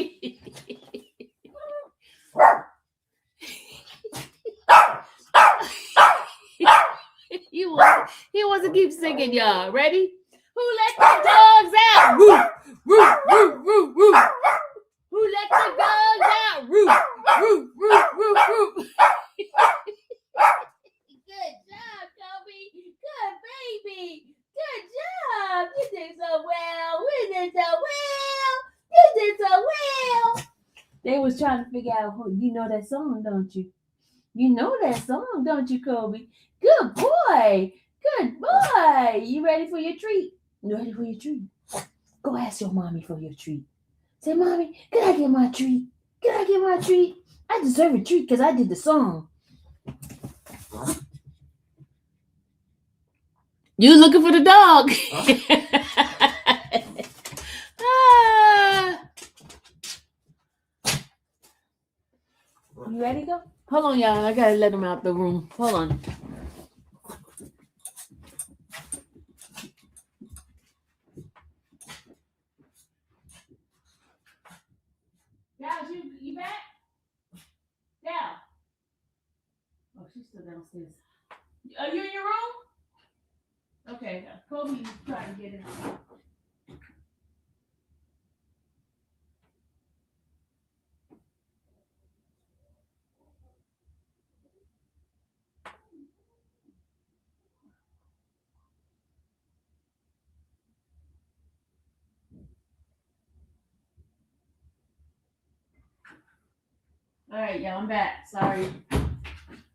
He wants to keep singing, y'all. Ready? Who let the dogs out? Woof, woof, woof, woof, woof. Who let the dogs out? Woof, woof, woof, woof, woof. Good job, Kobe. Good baby. Good job. You did so well. We did so well. You did so well. They was trying to figure out who you know that song, don't you? You know that song, don't you, Kobe? Good boy. Good boy. You ready for your treat? You ready for your treat? Go ask your mommy for your treat. Say, Mommy, can I get my treat? Can I get my treat? I deserve a treat because I did the song. You looking for the dog. You ready to go? Hold on, y'all. I got to let him out the room. Hold on. Dal, you back? Dal. Oh, she's still downstairs. Are you in your room? Okay, Kobe is trying to get in. All right, y'all, I'm back. Sorry. I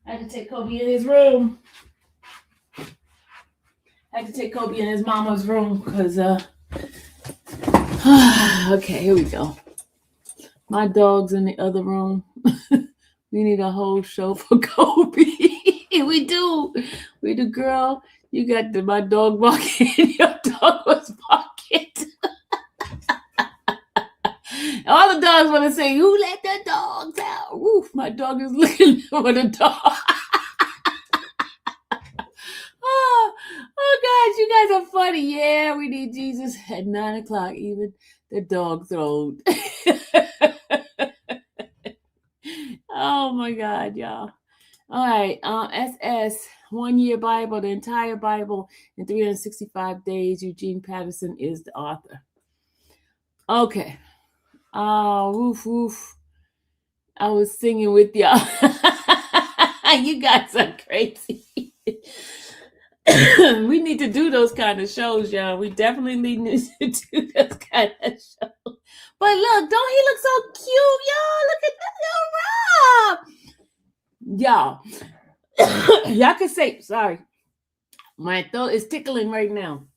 had to take Kobe in his room. I had to take Kobe in his mama's room because, okay, here we go. My dog's in the other room. We need a whole show for Kobe. We do. We do, girl. You got my dog barking. Your dog was barking. All the dogs want to say, who let the dogs out? Woof, my dog is looking for the dog. Oh, guys, you guys are funny. Yeah, we need Jesus at 9 o'clock, even the dog throat. Oh my God, y'all. All right, SS 1 Year Bible, the entire Bible in 365 days. Eugene Patterson is the author. Okay. Woof woof. I was singing with y'all. You guys are crazy. We need to do those kind of shows, y'all. We definitely need to do those kind of shows. But look, don't he look so cute, y'all? Look at that little Rob. Y'all. Y'all can say, sorry. My throat is tickling right now.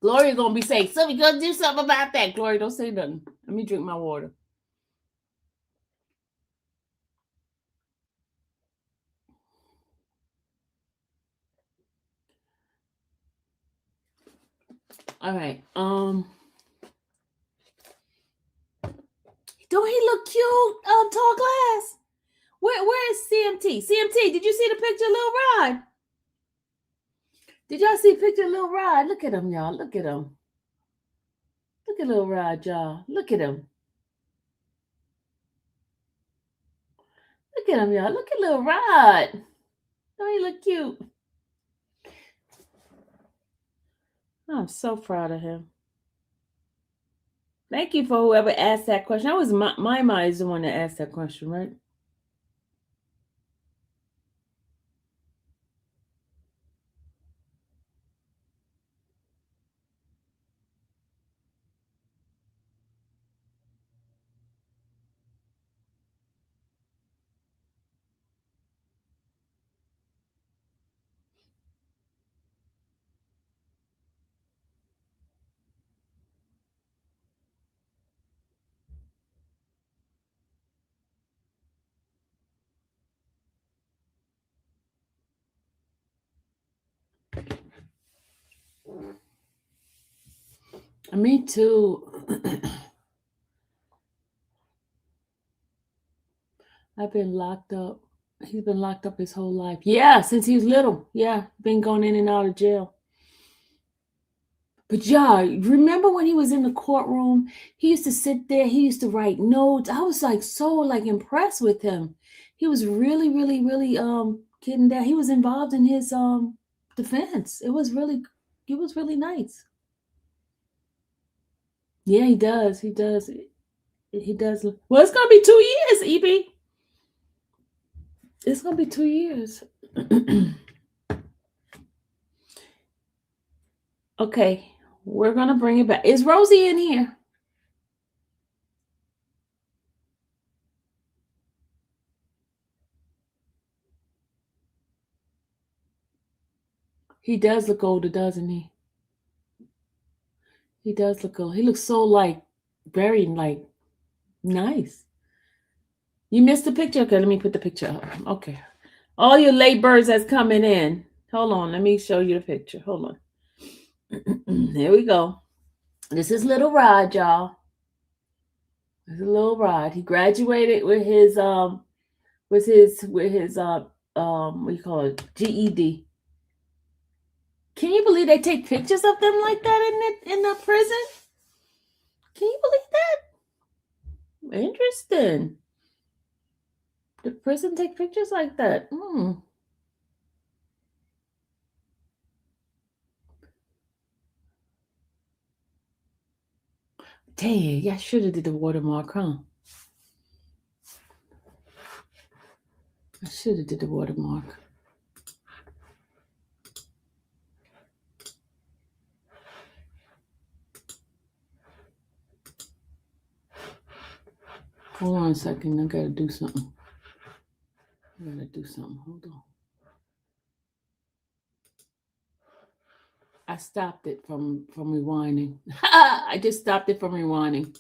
Gloria gonna be saying, so we gonna do something about that. Gloria, don't say nothing. Let me drink my water. All right. Don't he look cute? Tall glass. Where is CMT? CMT, did you see the picture of Lil Rod? Did y'all see a picture of Lil Rod? Look at him, y'all. Look at him. Look at Lil Rod, y'all. Look at him. Look at him, y'all. Look at Lil Rod. Don't he look cute? I'm so proud of him. Thank you for whoever asked that question. That was my is the one that asked that question, right? Me too. I've been locked up. He's been locked up his whole life. Yeah, since he was little. Yeah, been going in and out of jail. But yeah, remember when he was in the courtroom? He used to sit there. He used to write notes. I was like so like impressed with him. He was really, really, really getting that. He was involved in his defense. It was really nice. Yeah, he does. He does. He does. Well, it's gonna be 2 years, EB. It's gonna be 2 years. Okay, we're gonna bring it back. Is Rosie in here? He does look older, doesn't he? He does look old. He looks so like very like nice. You missed the picture? Okay, let me put the picture up. Okay. All your late birds that's coming in. Hold on, let me show you the picture. Hold on. There we go. This is little Rod, y'all. This is little Rod. He graduated with his what do you call it? GED. Can you believe they take pictures of them like that in the prison? Can you believe that? Interesting. The prison take pictures like that. Dang, I should have did the watermark, huh? I should have did the watermark. Hold on a second. I gotta do something. Hold on. I stopped it from rewinding. I just stopped it from rewinding.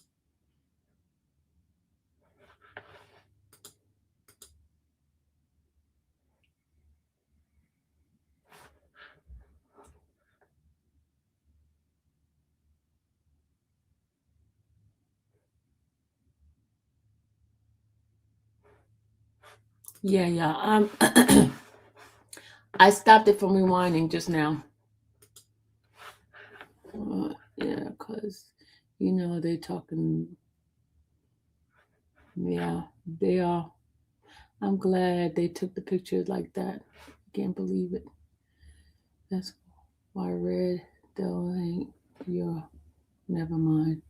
Yeah. I stopped it from rewinding just now. Yeah, because they're talking. Yeah, they are. I'm glad they took the pictures like that. I can't believe it. That's why red though ain't your. Never mind.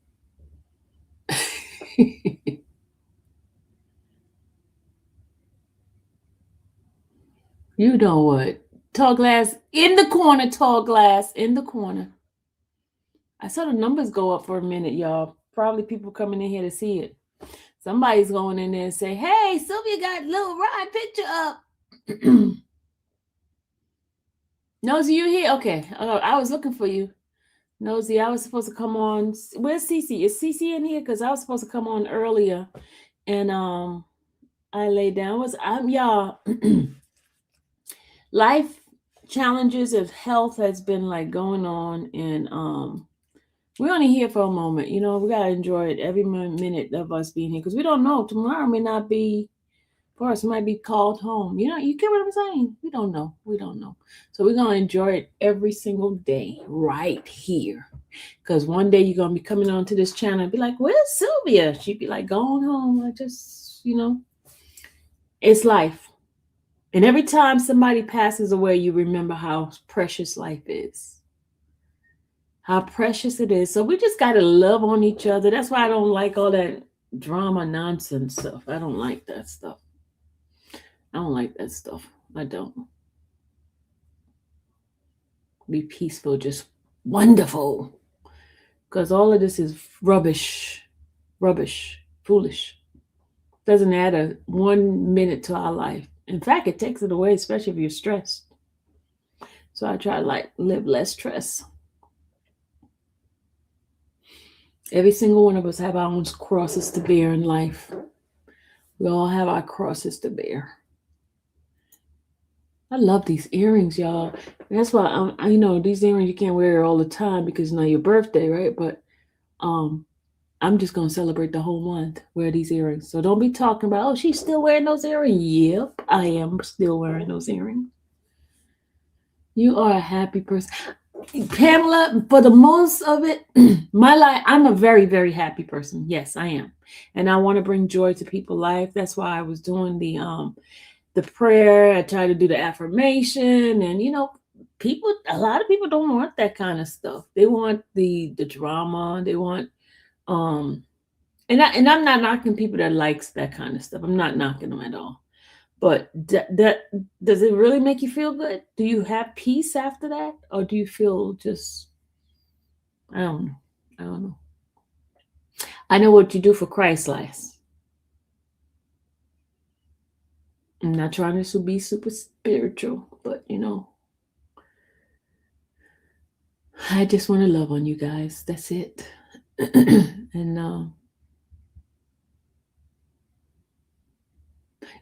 You know what? Tall glass in the corner, tall glass in the corner. I saw the numbers go up for a minute, y'all. Probably people coming in here to see it. Somebody's going in there and say, hey, Sylvia got little Rod picture up. Nosy, you here? Okay. I was looking for you. Nosy, I was supposed to come on. Where's Cece? Is Cece in here? Because I was supposed to come on earlier. And I laid down. Y'all. Life challenges of health has been like going on, and we're only here for a moment. We gotta enjoy it every minute of us being here, because we don't know, tomorrow may not be for us. Might be called home. You get what I'm saying? We don't know. So we're gonna enjoy it every single day right here, because one day you're gonna be coming onto this channel and be like, where's Sylvia? She'd be like, going home. I just it's life. And every time somebody passes away, you remember how precious life is. how precious it is. So we just got to love on each other. That's why I don't like all that drama nonsense stuff. I don't like that stuff. I don't like that stuff. I don't. Be peaceful, just wonderful. Because all of this is rubbish, foolish. Doesn't add 1 minute to our life. In fact, it takes it away, especially if you're stressed. So I try to live less stress. Every single one of us have our own crosses to bear in life. We all have our crosses to bear. I love these earrings, y'all. And that's why these earrings you can't wear all the time because it's not your birthday, right? But I'm just gonna celebrate the whole month. Wear these earrings. So don't be talking about, oh, she's still wearing those earrings. Yep, I am still wearing those earrings. You are a happy person. Pamela, for the most of it, my life, I'm a very, very happy person. Yes, I am. And I want to bring joy to people's life. That's why I was doing the prayer. I try to do the affirmation. And, a lot of people don't want that kind of stuff. They want the drama. They want, and I'm not knocking people that likes that kind of stuff. I'm not knocking them at all. But that does it really make you feel good? Do you have peace after that? Or do you feel just, I don't know. I know what you do for Christ last. I'm not trying to be super spiritual, but I just want to love on you guys. That's it. And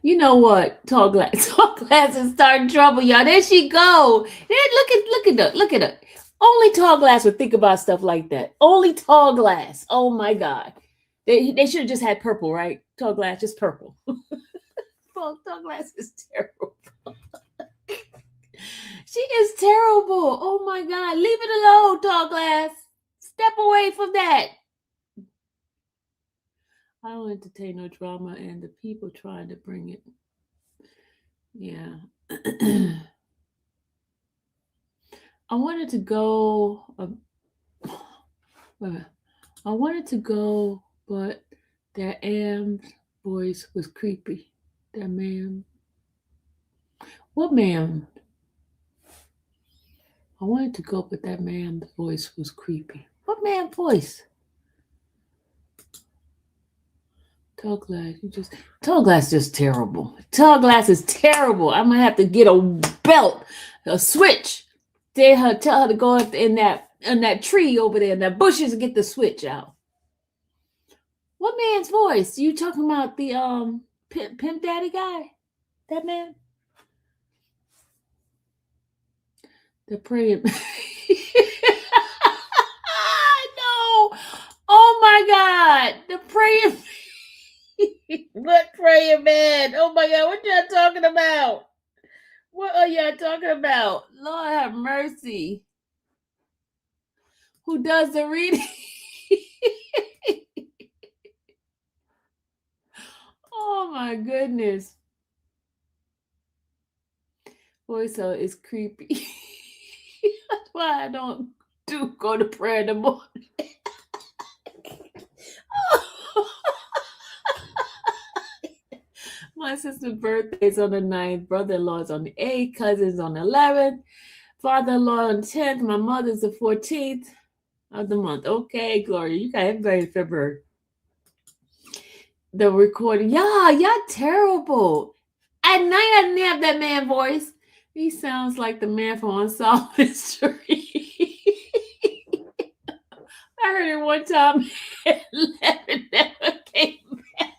you know what? Tall glass is starting trouble, y'all. There she go. Look at her. Only tall glass would think about stuff like that. Only tall glass. Oh my God. They should have just had purple, right? Tall glass, just purple. Tall glass is terrible. She is terrible. Oh my God. Leave it alone, tall glass. Step away from that. I don't entertain no drama and the people trying to bring it. Yeah. I wanted to go, but that Am's voice was creepy. That ma'am. What ma'am? I wanted to go, but that man's voice was creepy. What man's voice? Tall glass is just terrible. Tall glass is terrible. I'm gonna have to get a belt, a switch. Tell her to go up in that tree over there in that bushes and get the switch out. What man's voice? You talking about the pimp daddy guy? That man? The praying. I know. Oh my God. The praying. What praying man? Oh my God. What y'all talking about? What are y'all talking about? Lord have mercy. Who does the reading? Oh my goodness. Voice is creepy. That's why I don't go to prayer in the morning. My sister's birthday is on the 9th, brother-in-law is on the 8th, cousins on the 11th, father-in-law on the 10th, my mother's the 14th of the month. Okay, Gloria, you got everybody in February. The recording, y'all terrible. At night, I didn't have that man voice. He sounds like the man from Unsolved Mystery. I heard it one time and never came back.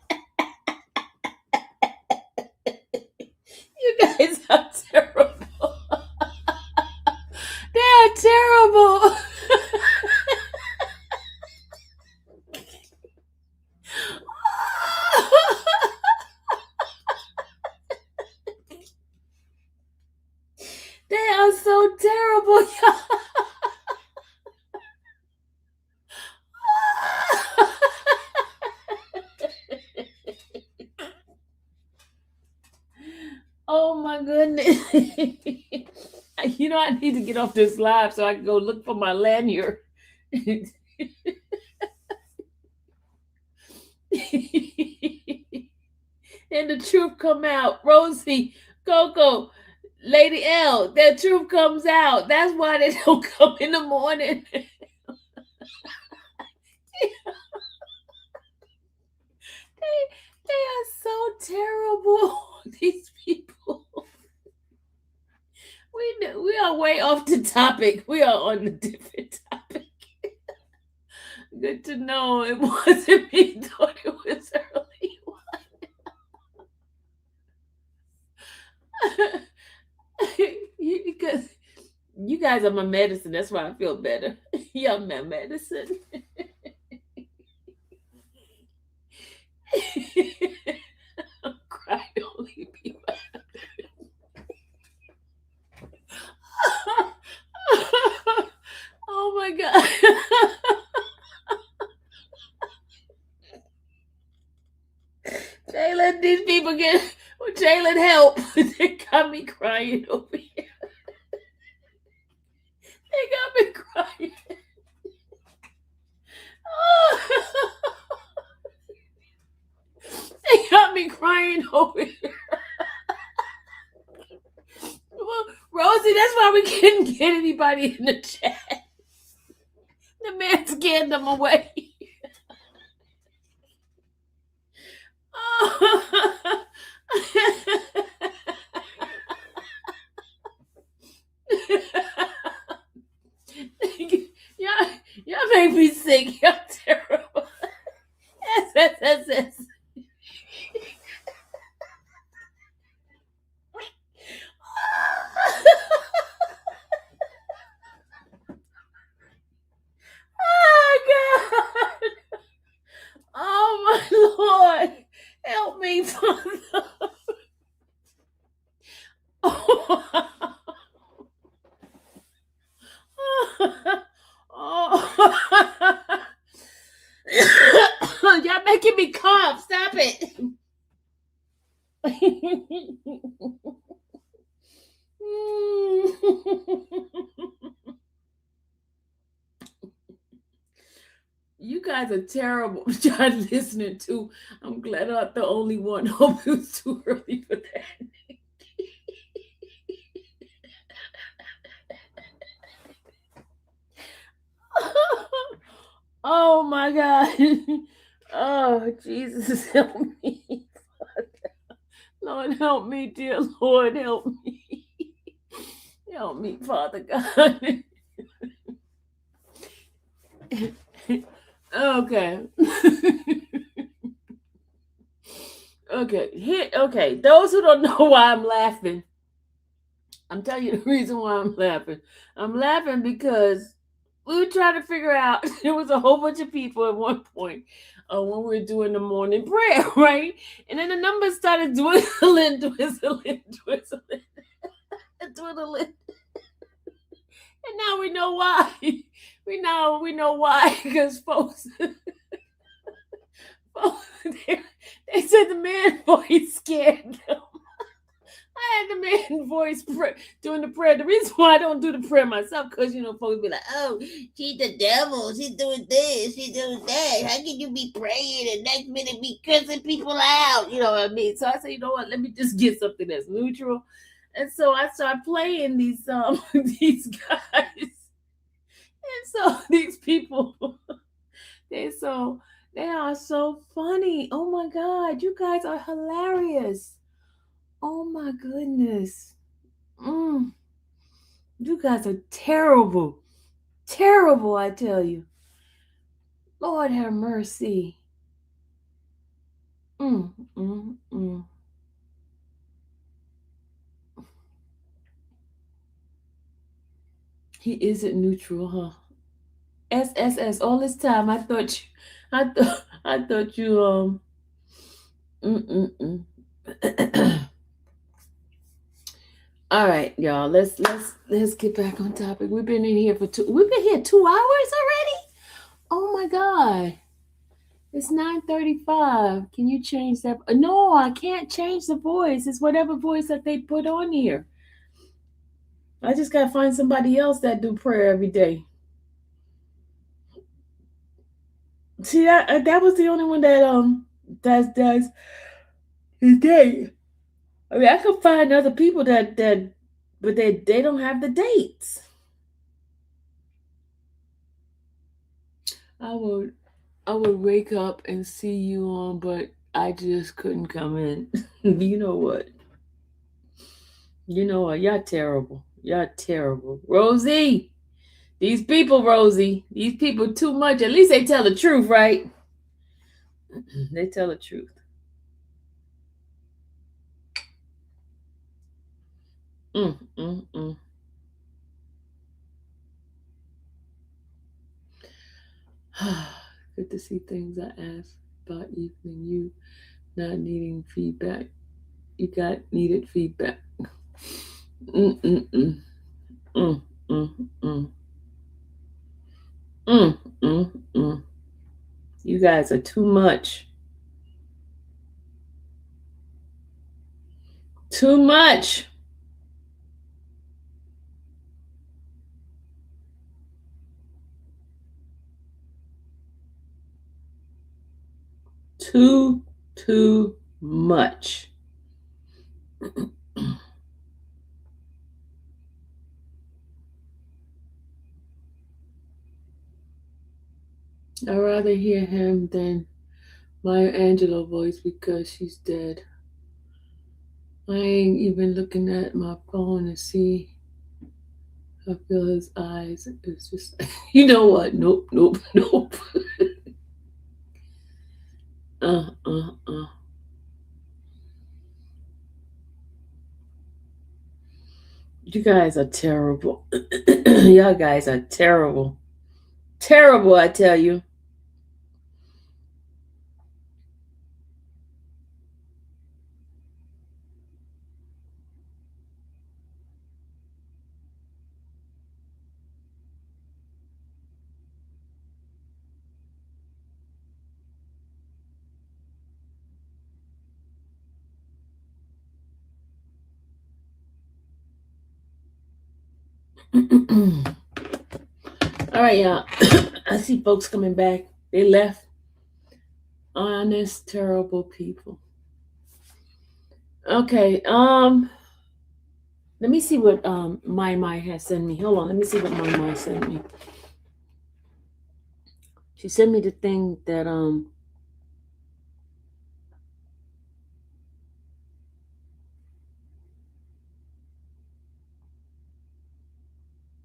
You guys are terrible. They are terrible. They are so terrible. Oh my goodness. I need to get off this live so I can go look for my lanyard. And the truth come out. Rosie, Coco, Lady L, the truth comes out. That's why they don't come in the morning. They are so terrible. These people. We are way off the topic. We are on a different topic. Good to know it wasn't me. Thought it was early one. Because you guys are my medicine. That's why I feel better. You're my medicine. I'm crying. Only people. Oh my God. Jalen, these people Jalen, help. They got me crying over here. They got me crying. They got me crying over here. Well, Rosie, that's why we couldn't get anybody in the chat. The man scared them away. Y'all make me sick. Y'all terrible. Yes. Oh God. Oh my Lord. Help me, Father. Y'all making me cough. Stop it. You guys are terrible. John listening to. I'm glad I'm not the only one. Hope it was too early for that. Oh my God. Oh, Jesus, help me. Lord, help me, dear Lord, help me. Help me, Father God. Okay. Okay. Those who don't know why I'm laughing, I'm telling you the reason why I'm laughing. I'm laughing because we were trying to figure out, there was a whole bunch of people at one point when we were doing the morning prayer, right? And then the numbers started dwindling. And now we know why. We know why, because folks they said the man voice scared them. I had the man voice doing the prayer. The reason why I don't do the prayer myself, because folks be like, "Oh, she's the devil. She's doing this. She's doing that. How can you be praying and next minute be cursing people out?" You know what I mean? So I said, you know what? Let me just get something that's neutral. And so I started playing these these guys, and so these people, they are so funny. Oh my God, you guys are hilarious. Oh my goodness. You guys are terrible. Terrible, I tell you. Lord have mercy. He isn't neutral, huh? SSS. All this time, I thought you. All right, y'all. Let's get back on topic. We've been in here 2 hours already. Oh my God. It's 9:35. Can you change that? No, I can't change the voice. It's whatever voice that they put on here. I just gotta find somebody else that do prayer every day. See that was the only one that does his date. I mean, I could find other people that but they don't have the dates. I would I would wake up and see you on, but I just couldn't come in. You know what? You know what? Y'all terrible. Y'all terrible. Rosie, these people, Rosie, these people too much. At least they tell the truth, right? They tell the truth. Mm, mm, mm. Good to see things I asked about evening. You not needing feedback. You got needed feedback. Mm, mm, mm. Mm, mm, mm. Mm, mm, mm. You guys are too much. Too much. Too much. I'd rather hear him than Maya Angelou voice because she's dead. I ain't even looking at my phone to see. I feel his eyes. It's just, you know what? Nope, nope, nope. uh, uh, uh. You guys are terrible. Y'all guys are terrible. Terrible, I tell you. All right, y'all. I see folks coming back. They left. Honest, terrible people. Okay. Let me see what my has sent me. Hold on. Let me see what my sent me. She sent me the thing that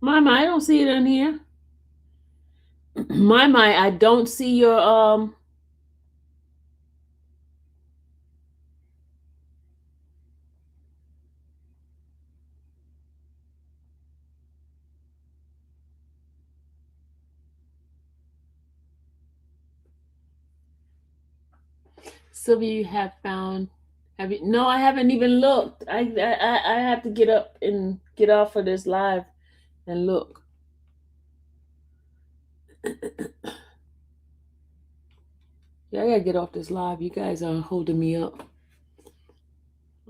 I don't see it in here. I don't see your Sylvia, you have found. Have you? No, I haven't even looked. I have to get up and get off of this live and look. Yeah, I gotta get off this live. You guys are holding me up.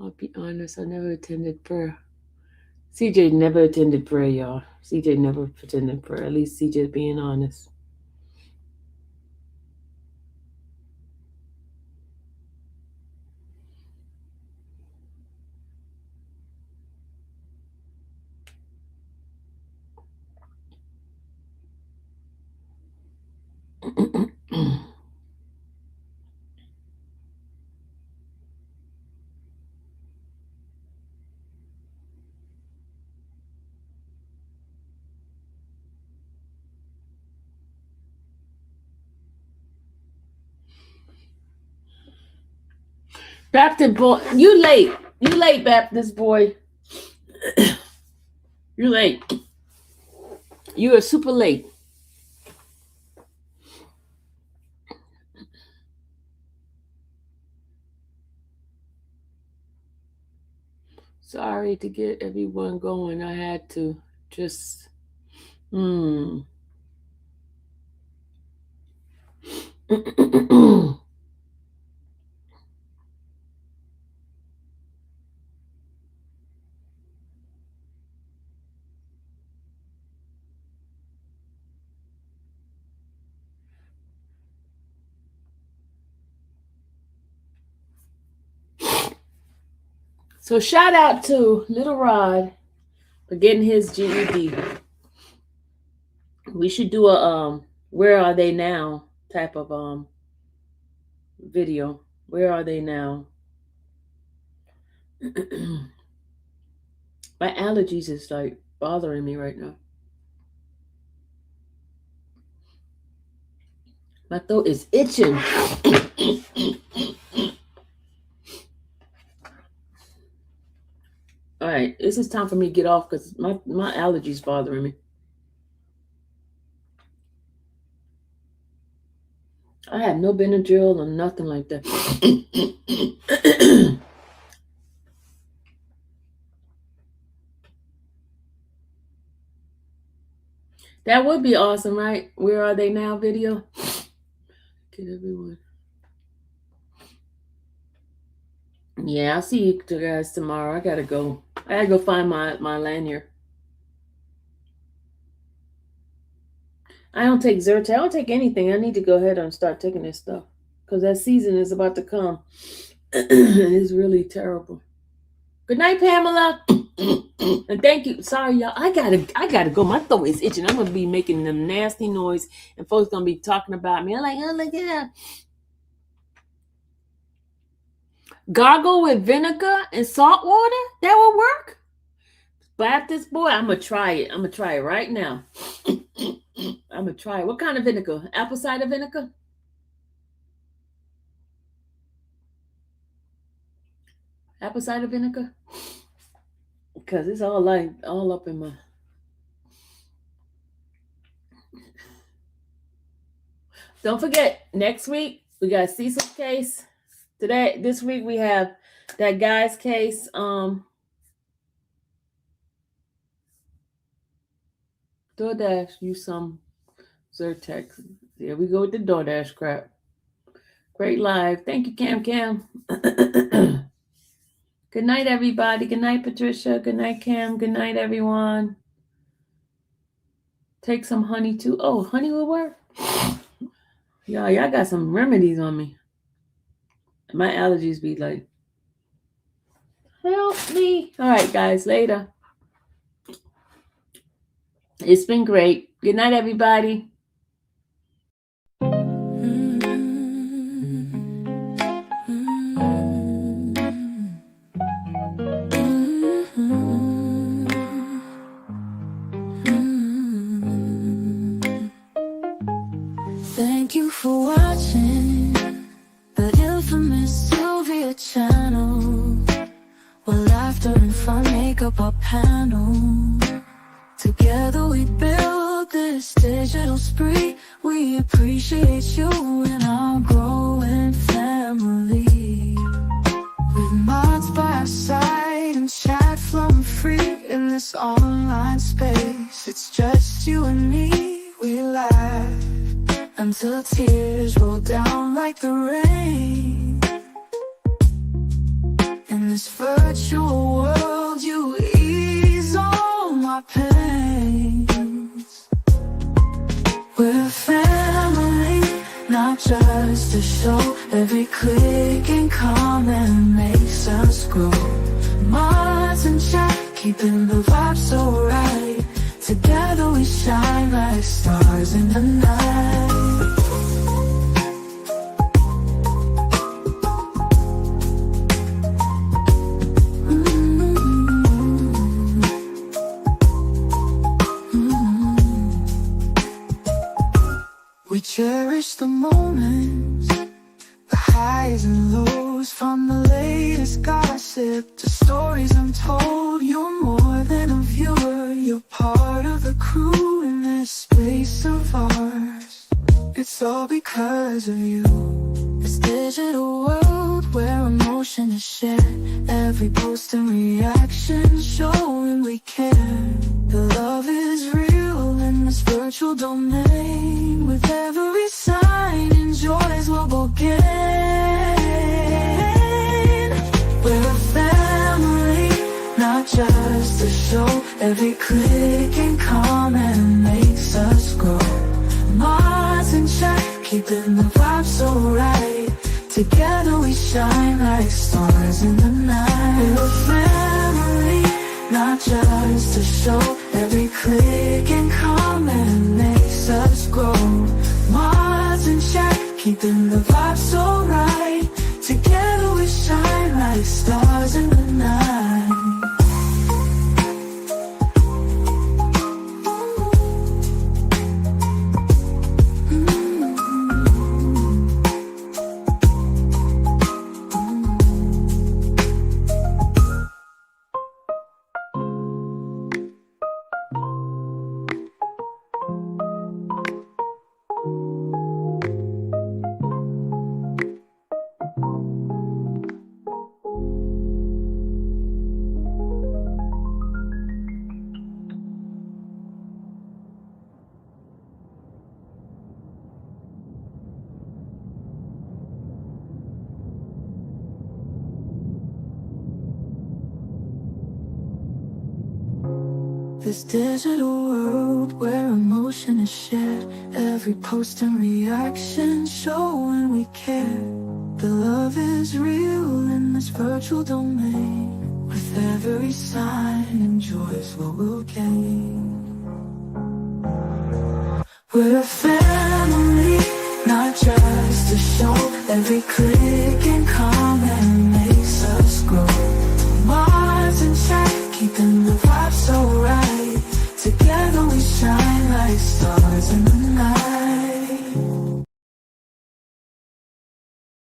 I'll be honest. I never attended prayer. CJ never attended prayer, y'all. CJ never attended prayer. At least CJ being honest. Baptist boy, you late. You late, Baptist boy. You late. You are super late. Sorry to get everyone going. I had to just So shout out to Little Rod for getting his GED. We should do a where are they now type of video. Where are they now? My allergies is like bothering me right now. My throat is itching. All right, this is time for me to get off because my allergies bothering me. I have no Benadryl or nothing like that. That would be awesome, right? Where are they now video? Get everyone. Yeah, I'll see you guys tomorrow. I gotta go find my lanyard. I don't take Zyrtec. I don't take anything. I need to go ahead and start taking this stuff because that season is about to come. It's really terrible. Good night, Pamela. And thank you. Sorry, y'all. I gotta go. My throat is itching. I'm gonna be making them nasty noise, and folks gonna be talking about me. I'm like, oh, look at that. Gargle with vinegar and salt water? That will work? Baptist boy, I'm gonna try it. I'm gonna try it right now. I'm gonna try it. What kind of vinegar? Apple cider vinegar? Apple cider vinegar? Because it's all up in my. Don't forget, next week we got Cecil's case. This week we have that guy's case. DoorDash, use some Zyrtec. There we go with the DoorDash crap. Great live. Thank you, Cam. Good night, everybody. Good night, Patricia. Good night, Cam. Good night, everyone. Take some honey too. Oh, honey will work. Y'all got some remedies on me. My allergies be like, help me. All right, guys, later. It's been great. Good night, everybody. Thank you for watching the infamous Sylvia channel, where laughter and fun make up our panel. Together we build this digital spree. We appreciate you and our growing family. With mods by our side and chat flowing free in this online space. It's just you and me. We laugh until tears roll down like the rain. In this virtual world, you ease all my pains. We're a family, not just a show. Every click and comment makes us grow. Mods and chat, keeping the vibe so right. Together we shine like stars in the night. We cherish the moments, the highs and lows, from the latest gossip to stories untold. You're more than a viewer, you're part of the crew in this space of ours. It's all because of you. This digital world where emotion is shared, every post and reaction showing we care. The love is real in this virtual domain. With every sign, enjoys what we'll gain. We're a family, not just a show. Every click and comment makes us grow. Mods and chat, keeping the vibe so right. Together we shine like stars in the night. We're a family, not just a show. Every click and comment makes us grow. Mars and check, keeping the vibe so right. Together we shine like stars in the night. This digital world where emotion is shared, every post and reaction show when we care. The love is real in this virtual domain. With every sign, enjoys what we'll gain. We're a family, not just a show. Every click